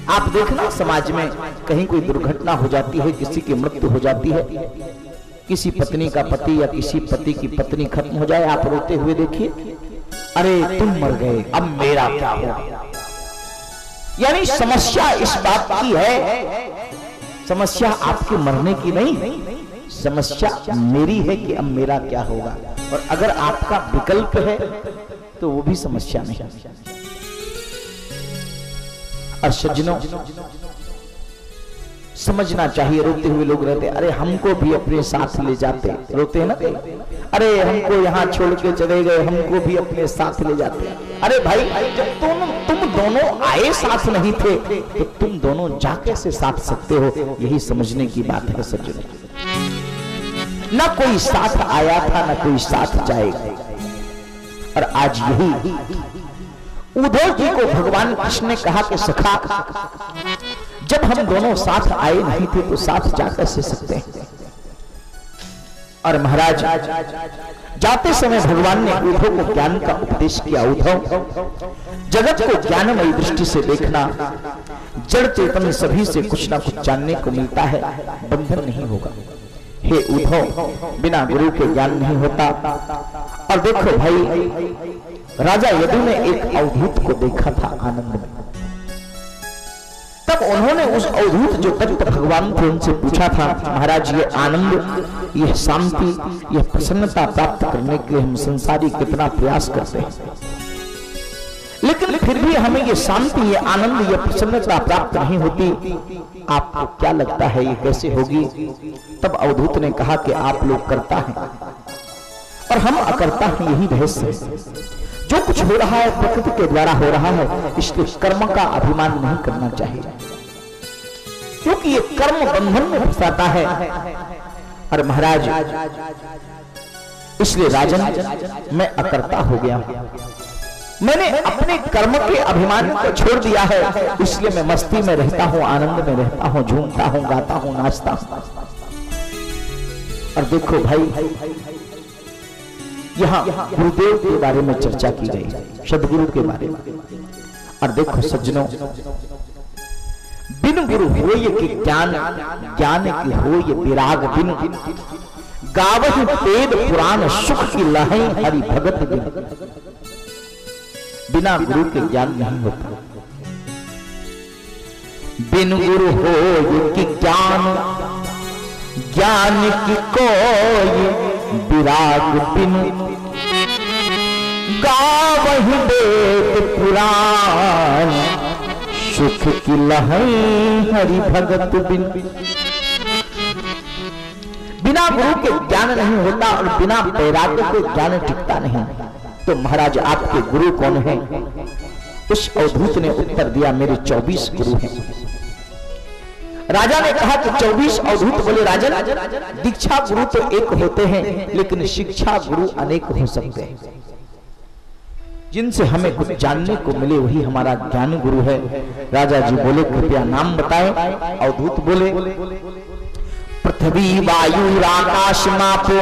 आप देखना समाज में कहीं कोई दुर्घटना हो जाती है, किसी की मृत्यु हो जाती है, किसी पत्नी का पति या किसी पति की पत्नी खत्म हो जाए, आप रोते हुए देखिए, अरे तुम मर गए, अब मेरा क्या होगा। यानी समस्या इस बात की है, समस्या आपके मरने की नहीं, समस्या मेरी है कि अब मेरा क्या होगा। और अगर आपका विकल्प है तो वो भी समस्या नहीं। और सज्जनों, समझना चाहिए, रोते हुए लोग रहते, अरे हमको भी अपने साथ ले जाते, रोते हैं ना, अरे हमको यहाँ छोड़ के चले गए, हमको भी अपने साथ ले जाते। अरे भाई, जब तुम दोनों आए साथ नहीं थे तो तुम दोनों जा कैसे साथ सकते हो? यही समझने की बात है सज्जनों। ना कोई साथ आया था, ना कोई साथ जाएगा। और आज यही उद्धव जी को भगवान कृष्ण ने कहा कि सखा, जब हम दोनों साथ आए नहीं थे तो साथ जा कैसे सकते हैं? और महाराज जाते समय भगवान ने उद्धव को ज्ञान का उपदेश किया। उद्धव, जगत को ज्ञानमयी दृष्टि से देखना, जड़ चेतन सभी से कुछ ना कुछ जानने को मिलता है, बंधन नहीं होगा। हे उद्धव, बिना गुरु के ज्ञान नहीं होता। और देखो भाई, राजा यदु ने एक अवधूत को देखा था आनंद में। तब उन्होंने उस अवधूत जो तत्व भगवान थे उनसे पूछा था, महाराज ये आनंद, ये शांति, ये प्रसन्नता प्राप्त करने के लिए हम संसारी कितना प्रयास करते हैं, लेकिन फिर भी हमें ये शांति, ये आनंद, ये प्रसन्नता प्राप्त नहीं होती। आपको क्या लगता है ये कैसे होगी? तब अवधूत ने कहा कि आप लोग करता हैं और हम अकर्ता हैं, यही रहस्य है। जो कुछ हो रहा है प्रकृति के द्वारा हो रहा है, इसलिए कर्म का अभिमान नहीं करना चाहिए, क्योंकि ये कर्म बंधन में फंसाता है। और महाराज, इसलिए राजन, मैं अकर्ता हो गया, मैंने अपने कर्म के अभिमान को छोड़ दिया है, इसलिए मैं मस्ती में रहता हूं, आनंद में रहता हूं, झूमता हूं, गाता हूं, नाचता हूं। और देखो भाई, यहाँ गुरुदेव के बारे में चर्चा की गई, सदगुरु के बारे में। और देखो सज्जनों, बिन गुरु हो ये ज्ञान, ज्ञान की हो ये विराग, बिन गावहि वेद पुराण सुख की लहै हरि भगत बिन। बिना गुरु के ज्ञान नहीं होता। बिन गुरु हो ये ज्ञान, ज्ञान की कोई विराग बिन। गावहि वेद पुराण सुख की लहै हरि भगत बिन। बिना गुरु के ज्ञान नहीं होता और बिना वैराग्य के ज्ञान टिकता नहीं। तो महाराज आपके गुरु कौन है? उस अवधूत ने उत्तर दिया, मेरे 24 गुरु हैं। राजा ने कहा कि 24 अवधूत। बोले राजन, दीक्षा गुरु तो एक होते हैं, लेकिन शिक्षा गुरु अनेक हो सकते हैं। जिनसे हमें कुछ जानने को मिले वही हमारा ज्ञान गुरु है। राजा जी बोले, कृपया नाम बताएं। अवधूत बोले, पृथ्वी वायु आकाश मापो,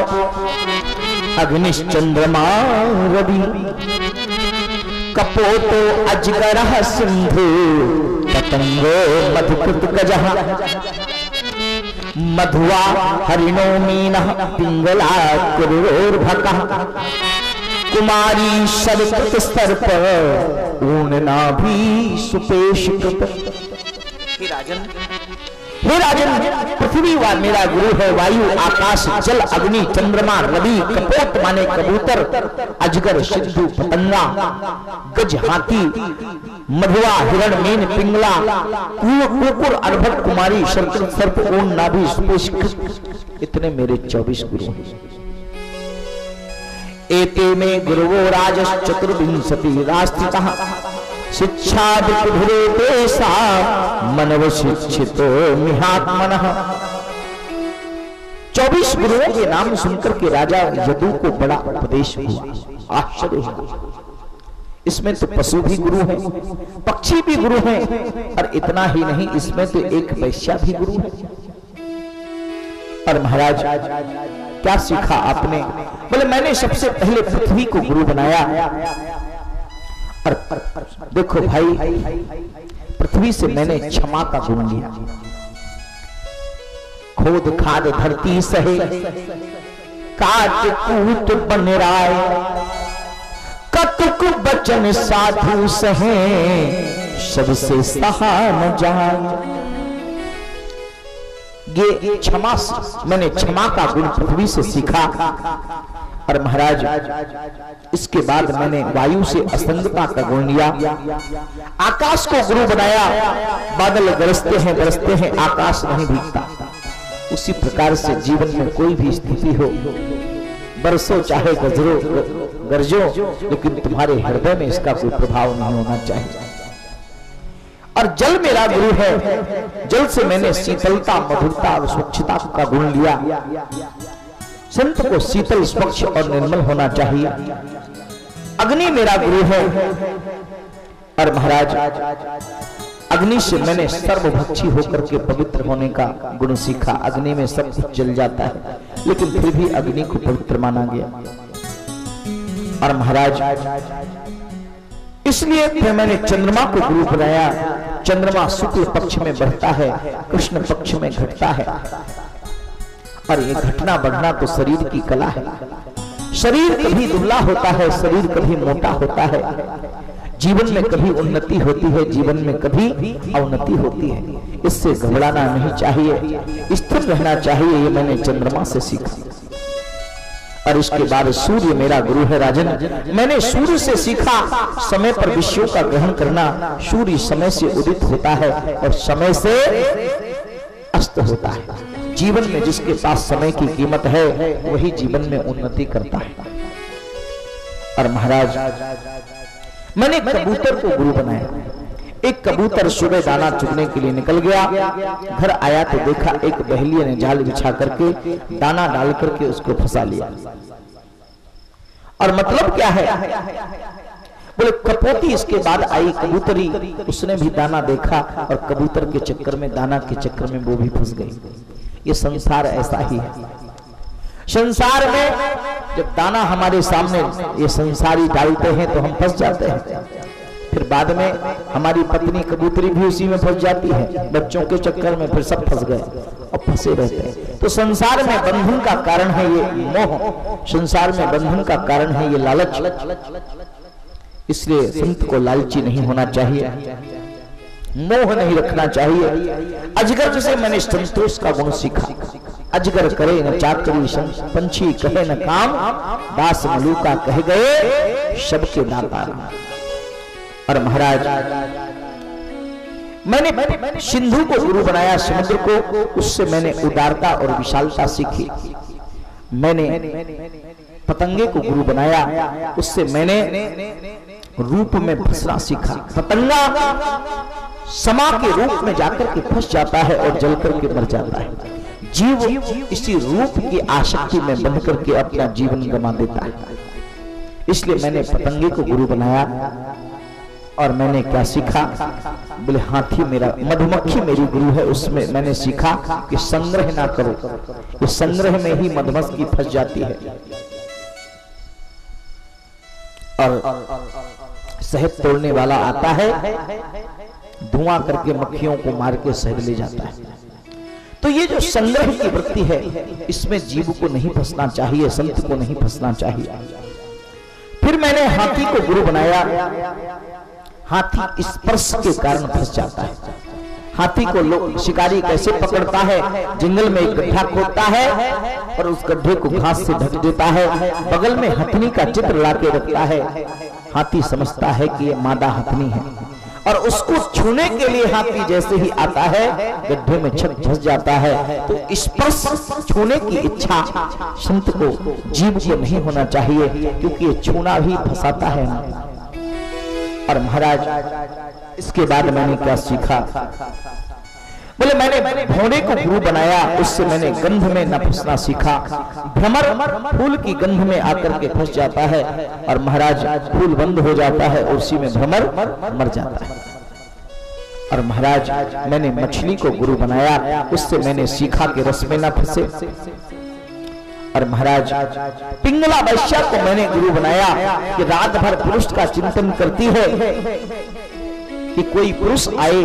अग्निश चंद्रमा रवि, कपोतो अजगर सिंधु, पतंगो मधुकृत गजः, मधुआ हरिणो मीनः, पिंगला कुरुर्भकः, कुमारी शरकृत सर्प, ऊर्णना भी सुपेश कृत। हे राजन, पृथ्वी वा मेरा गुरु है, वायु आकाश जल अग्नि चंद्रमा रवि, कपोत माने कबूतर, अजगर सिंधु पतंगा, गज हाथी, मधुआ हिरण मीन पिंगला, कुकुर अर्भक, कुमारी शरकृत सर्प, ऊन नाभि सुपेश कृत। इतने मेरे 24 गुरु हैं। एते में गुरुवो राजस चतुर्विंशति रास्तितः, शिक्षा विधुरेसा मनव शिक्षितो मिहात्मनः। 24 गुरुओं के नाम सुनकर के राजा यदु को बड़ा उपदेश हुआ, आश्चर्य हुआ। इसमें तो पशु भी गुरु हैं, पक्षी भी गुरु हैं, और इतना ही नहीं, इसमें तो एक वैश्या भी गुरु है। और महाराज क्या सीखा आपने? बोले, मैंने सबसे पहले पृथ्वी को गुरु बनाया। और देखो भाई, पृथ्वी से मैंने क्षमा का गुण लिया। खोद खाद धरती सहे, काट कूट बन राय, कतुक बचन साधु सहे, सबसे सहा न जाए। ये क्षमा, मैंने क्षमा का गुण पृथ्वी से सीखा। और महाराज इसके बाद मैंने वायु से असंगता का गुण लिया। आकाश को गुरु बनाया। बादल गरजते हैं, आकाश नहीं भीगता। उसी प्रकार से जीवन में कोई भी स्थिति हो, बरसो चाहे गरजो, लेकिन तुम्हारे हृदय में इसका कोई प्रभाव नहीं होना चाहिए। और जल मेरा गुरु है। जल से मैंने शीतलता, मधुरता और स्वच्छता का गुण लिया। संत को शीतल, स्वच्छ और निर्मल होना चाहिए। अग्नि मेरा गुरु है। और महाराज अग्नि से मैंने सर्वभक्षी होकर के पवित्र होने का गुण सीखा। अग्नि में सब कुछ जल जाता है, लेकिन फिर भी अग्नि को पवित्र माना गया। और महाराज इसलिए फिर मैंने चंद्रमा को गुरु बनाया। चंद्रमा शुक्ल पक्ष में बढ़ता है, कृष्ण पक्ष में घटता है। और ये घटना बढ़ना तो शरीर की कला है। शरीर कभी दुबला होता है, शरीर कभी मोटा होता है। जीवन में कभी उन्नति होती है, जीवन में कभी अवनति होती है। इससे घबराना नहीं चाहिए, स्थिर रहना चाहिए। ये मैंने चंद्रमा से सीखा। और इसके बाद सूर्य मेरा गुरु है राजन। मैंने सूर्य से सीखा समय पर विषयों का ग्रहण करना। सूर्य समय से उदित होता है और समय से अस्त होता है। जीवन में जिसके पास समय की कीमत है वही जीवन में उन्नति करता है। और महाराज मैंने कबूतर को गुरु बनाया। एक कबूतर सुबह दाना चुगने के लिए निकल गया। घर आया तो देखा एक बहेलिया ने जाल बिछा करके दाना डाल करके उसको फंसा लिया। और मतलब क्या है? बोले कपोती इसके बाद आई कबूतरी, उसने भी दाना देखा और कबूतर के चक्कर में, दाना के चक्कर में वो भी फंस गई। ये संसार ऐसा ही है। संसार में जब दाना हमारे सामने ये संसारी डालते हैं तो हम फंस जाते हैं, फिर बाद में हमारी पत्नी कबूतरी भी उसी में फंस जाती है, बच्चों के चक्कर में फिर सब फंस गए और फंसे रहते हैं। तो संसार में बंधन का कारण है ये मोह, संसार में बंधन का कारण है ये लालच। इसलिए संत को लालची नहीं होना चाहिए, मोह नहीं रखना चाहिए। अजगर जैसे मैंने संतोष का गुण सीखा, अजगर करे न चाकरी, पंछी कहे न काम, दास मलूका कह गए सबके दाता। और महाराज मैंने सिंधु को गुरु बनाया, समुद्र को, उससे मैंने उदारता और विशालता सीखी। मैंने पतंगे को गुरु बनाया, उससे मैंने रूप में फंसना सीखा। पतंगा समा के रूप में जाकर के फंस जाता है और जल करके मर जाता है। जीव इसी रूप की आसक्ति में बंध करके अपना जीवन गंवा देता है। इसलिए मैंने पतंगे को गुरु बनाया। और मैंने क्या सीखा? बोले हाथी मेरा, मधुमक्खी मेरी गुरु है। उसमें मैंने सीखा कि संग्रह ना करो, ये संग्रह में ही मधुमक्खी फंस जाती है और शहद तोड़ने वाला आता है, धुआं करके मक्खियों को मार के शहद ले जाता है। तो ये जो संग्रह की वृत्ति है, इसमें जीव को नहीं फंसना चाहिए, संत को नहीं फंसना चाहिए। फिर मैंने हाथी को गुरु बनाया। हाथी स्पर्श के कारण फंस जाता है। हाथी को लोग शिकारी कैसे पकड़ता है? जंगल में एक गड्ढा खोदता है और उस गड्ढे को घास से ढक देता है, बगल में हथनी का चित्र लाके रखता है। हाथी समझता है कि ये मादा हथनी है और उसको छूने के लिए हाथी जैसे ही आता है, गड्ढे में छत धंस जाता है। तो स्पर्श, छूने की इच्छा संत को, जीव को नहीं होना चाहिए, क्योंकि ये छूना भी फंसाता है। और महाराज इसके बाद मैंने क्या सीखा? बोले मैंने भौरे को गुरु बनाया, उससे मैंने गंध में न फंसना सीखा। भ्रमर फूल की गंध में आकर के फंस जाता है और महाराज फूल बंद हो जाता है, उसी में भ्रमर मर जाता है। और महाराज मैंने मछली को गुरु बनाया, उससे मैंने सीखा कि रस में न फंसे। और महाराज पिंगला वैश्या को मैंने गुरु बनाया कि रात भर पुरुष का चिंतन करती है, कि कोई पुरुष आए,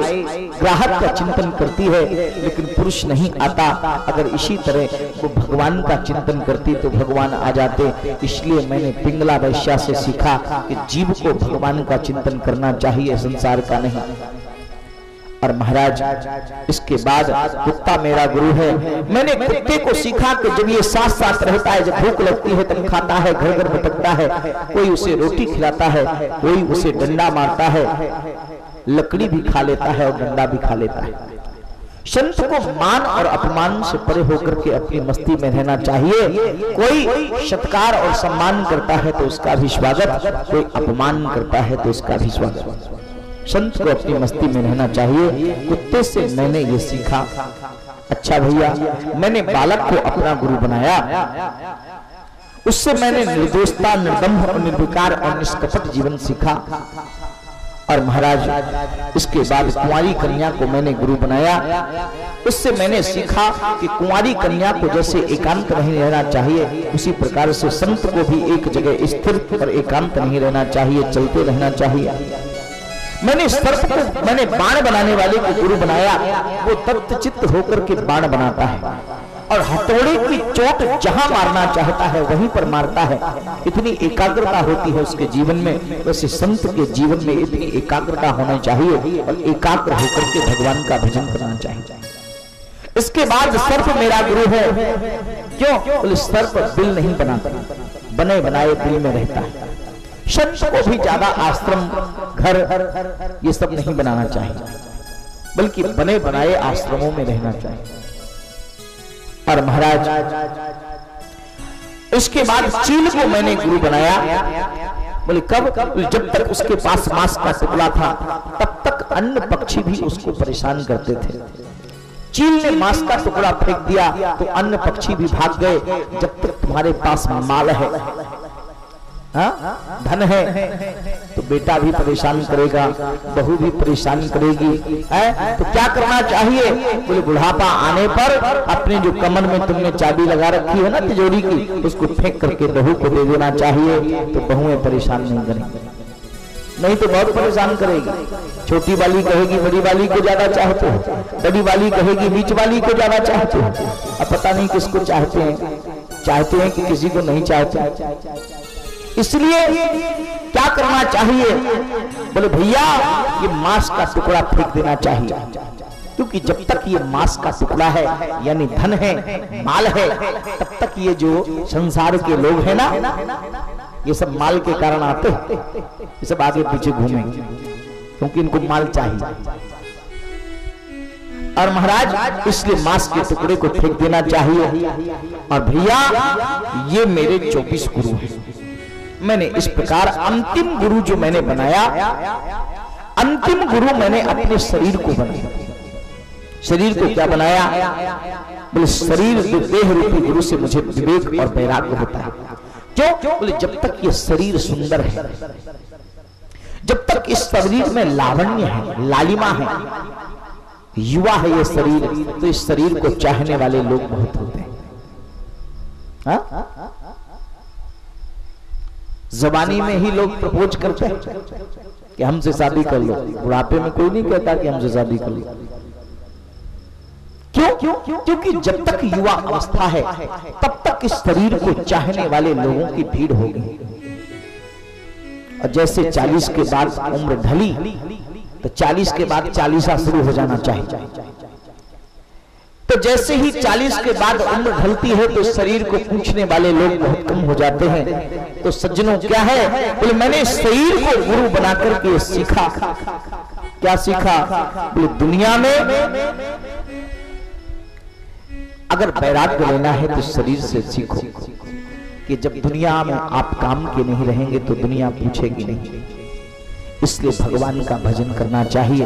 ग्राहक का चिंतन करती है, लेकिन पुरुष नहीं आता। अगर इसी तरह वो भगवान का चिंतन करती तो भगवान आ जाते। इसलिए मैंने पिंगला वैश्या से सीखा कि जीव को भगवान का चिंतन करना चाहिए, संसार का नहीं। और महाराज इसके बाद कुत्ता मेरा गुरु है। मैंने कुत्ते को सीखा कि जब ये साथ साथ रहता है, जब भूख लगती है तब खाता है, घर घर भटकता है, कोई उसे रोटी खिलाता है, कोई उसे डंडा मारता है, लकड़ी भी खा लेता है और डंडा भी खा लेता है। संत को मान और अपमान से परे होकर के अपनी मस्ती में रहना चाहिए। कोई सत्कार और सम्मान करता है तो उसका भी स्वागत, कोई अपमान करता है तो उसका भी स्वागत। संत को अपनी मस्ती में रहना चाहिए। कुत्ते से मैंने ये सीखा। अच्छा भैया, मैंने बालक को अपना गुरु बनाया, उससे मैंने निर्दोषता, निर्दम्भ और निर्विकार और निष्कपट जीवन सीखा। और महाराज इसके बाद कुंवारी कन्या को मैंने गुरु बनाया, उससे मैंने सीखा कि कुंवारी कन्या को जैसे एकांत नहीं रहना चाहिए, उसी प्रकार से संत को भी एक जगह स्थिर और एकांत नहीं रहना चाहिए, चलते रहना चाहिए। मैंने सर्प को, मैंने बाण बनाने वाले को गुरु बनाया, वो तप्त चित्त होकर के बाण बनाता है और हथौड़े की चोट जहां मारना चाहता है वहीं पर मारता है। इतनी एकाग्रता होती है उसके जीवन में। वैसे संत के जीवन में इतनी एकाग्रता होनी चाहिए और एकाग्र होकर के भगवान का भजन करना चाहिए। इसके बाद सर्प मेरा गुरु है। क्यों? बोले सर्प दिल नहीं बनाता, बने बनाए दिल में रहता है। संत को भी ज्यादा आश्रम, घर, ये सब नहीं बनाना चाहिए, बल्कि बने बनाए आश्रमों में रहना चाहिए। और महाराज इसके बाद चील को मैंने गुरु बनाया। बोले कब? जब तक उसके पास मांस का टुकड़ा था तब तक अन्य पक्षी भी उसको परेशान करते थे। चील ने मांस का टुकड़ा फेंक दिया तो अन्य पक्षी भी भाग गए। जब तक तुम्हारे पास माल है, हाँ धन है तो बेटा भी परेशान करेगा, बहू भी परेशान करेगी, है तो क्या करना चाहिए? बोले बुढ़ापा आने पर अपने जो कमर में तुमने चाबी लगा रखी है ना तिजोरी की, उसको फेंक करके बहू को दे देना चाहिए, तो बहुएं परेशान नहीं करेंगी। नहीं तो बहुत परेशान करेगी। छोटी वाली कहेगी बड़ी वाली को ज्यादा चाहते हो, बड़ी वाली कहेगी बीच वाली को ज्यादा चाहते हो। अब पता नहीं किसको चाहते हैं कि किसी को नहीं चाहते। इसलिए क्या करना चाहिए? बोले भैया ये मांस का टुकड़ा फेंक देना चाहिए, क्योंकि जब तक ये मांस का टुकड़ा है यानी धन है, माल है, तब तक ये जो संसार के लोग हैं ना, ये सब माल के कारण आते हैं, ये सब आगे पीछे घूमेंगे क्योंकि इनको माल चाहिए। और महाराज इसलिए मांस के टुकड़े को फेंक देना चाहिए। और भैया ये मेरे 24 गुरु हैं, मैंने इस प्रकार अंतिम गुरु जो मैंने बनाया, अंतिम गुरु मैंने अपने शरीर को बनाया। शरीर को क्या बनाया? बोले शरीर देह रूपी गुरु से मुझे विवेक और वैराग्य होता है। क्यों? बोले जब तक ये शरीर सुंदर है, जब तक इस शरीर में लावण्य है, लालिमा है, युवा है ये शरीर, तो इस शरीर को चाहने वाले लोग बहुत होते हैं। हाँ? जबानी में ही लोग प्रपोज करते हैं कि हमसे शादी कर लो, बुढ़ापे में कोई नहीं कहता कि हमसे शादी कर लो। क्यों? क्योंकि जब तक युवा अवस्था है तब तक इस शरीर को चाहने वाले लोगों की भीड़ होगी। और जैसे 40 के बाद उम्र ढली तो 40 के बाद 40 शुरू हो जाना चाहिए। तो जैसे ही 40 के बाद उम्र ढलती है तो शरीर को पूछने वाले लोग बहुत कम हो जाते हैं। तो सज्जनों क्या है? बोले मैंने शरीर को गुरु बना करके सीखा। क्या सीखा? बोले दुनिया में अगर वैराग्य लेना है तो शरीर से सीखो कि जब दुनिया में आप काम के नहीं रहेंगे तो दुनिया पूछेगी नहीं। इसलिए भगवान का भजन करना चाहिए।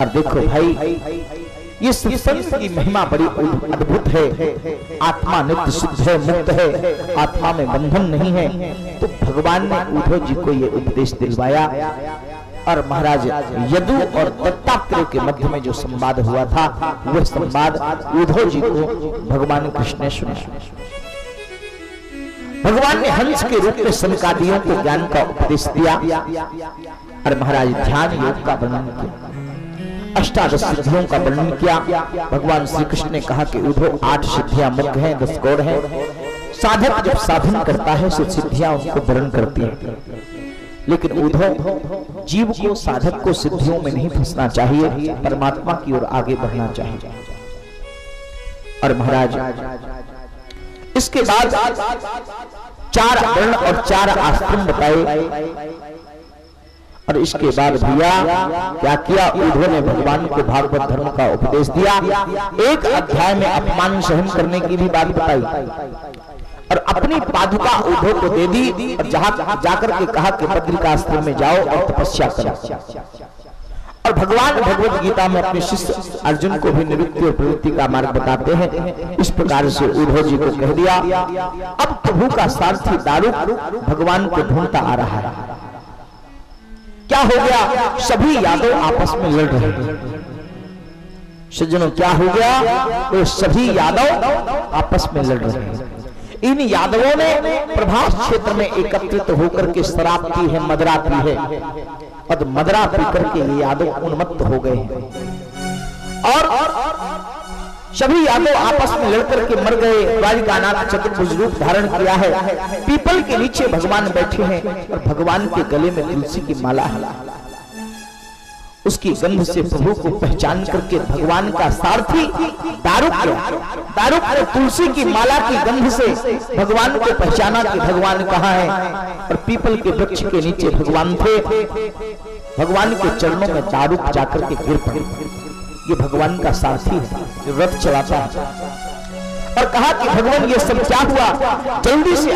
और देखो भाई ये सत्संग की महिमा बड़ी अद्भुत है। आत्मा नित्य शुद्ध है, मुक्त है, आत्मा में बंधन नहीं है। तो भगवान ने उद्धव जी को ये उपदेश दिलवाया। और महाराज यदु और दत्तात्रेय के मध्य में जो संवाद हुआ था, वह संवाद उद्धव जी को भगवान कृष्ण ने सुनाया। भगवान ने हंस के रूप में सनकादियों को ज्ञान का उपदेश दिया। और महाराज ध्यान योग का वर्णन किया, अष्टादश सिद्धियों का वर्णन किया। भगवान श्री कृष्ण ने कहा कि उद्धव 8 सिद्धियां मुख्य हैं, 10 गौड़ हैं। साधक जब साधन करता है तो सिद्धियां उनको वर्ण करती हैं। लेकिन उद्धव जीव को, साधक को सिद्धियों में नहीं फंसना चाहिए, परमात्मा की ओर आगे बढ़ना चाहिए। और महाराज इसके बाद 4 वर्ण और 4 आश्रम बताए। और इसके बाद भैया क्या किया? उद्धव ने भगवान को भागवत धर्म का उपदेश दिया। एक अध्याय में अपमान सहन करने की भी बात बताई और अपनी पादुका उद्धव को दे दी। और जहां जाकर के कहा कि बद्रिकाश्रम में जाओ और तपस्या करो। और भगवान भगवत गीता में अपने शिष्य अर्जुन को भी निवृत्ति और प्रवृत्ति का मार्ग बताते हैं। इस प्रकार से उद्धव जी को कह दिया अब प्रभु का सारथी दारुक भगवान को ढूंढता आ रहा है। क्या हो गया? सभी यादव आपस में लड़ रहे हैं। सज्जनों क्या हो गया? तो सभी यादव आपस में लड़ रहे हैं। इन यादवों ने प्रभास क्षेत्र में एकत्रित होकर के शराब पी है, मदरा पी है। और मदरा पी करके ये यादव उन्मत्त हो गए हैं। और सभी यादव आपस में लड़कर के मर गए। द्वारिकानाथ चतुर्भुज रूप धारण किया है। पीपल के नीचे भगवान बैठे हैं और भगवान के गले में तुलसी की माला है। उसकी गंध से प्रभु को पहचान करके भगवान का सारथी दारुक ने तुलसी की माला की गंध से भगवान को पहचाना कि भगवान कहाँ है। और पीपल के वृक्ष के नीचे भगवान थे। भगवान के चरणों में दारुक जाकर के गिर पड़े। ये भगवान का सारथी है जो रथ चलाता है। और कहा कि भगवान ये सब क्या हुआ? जल्दी से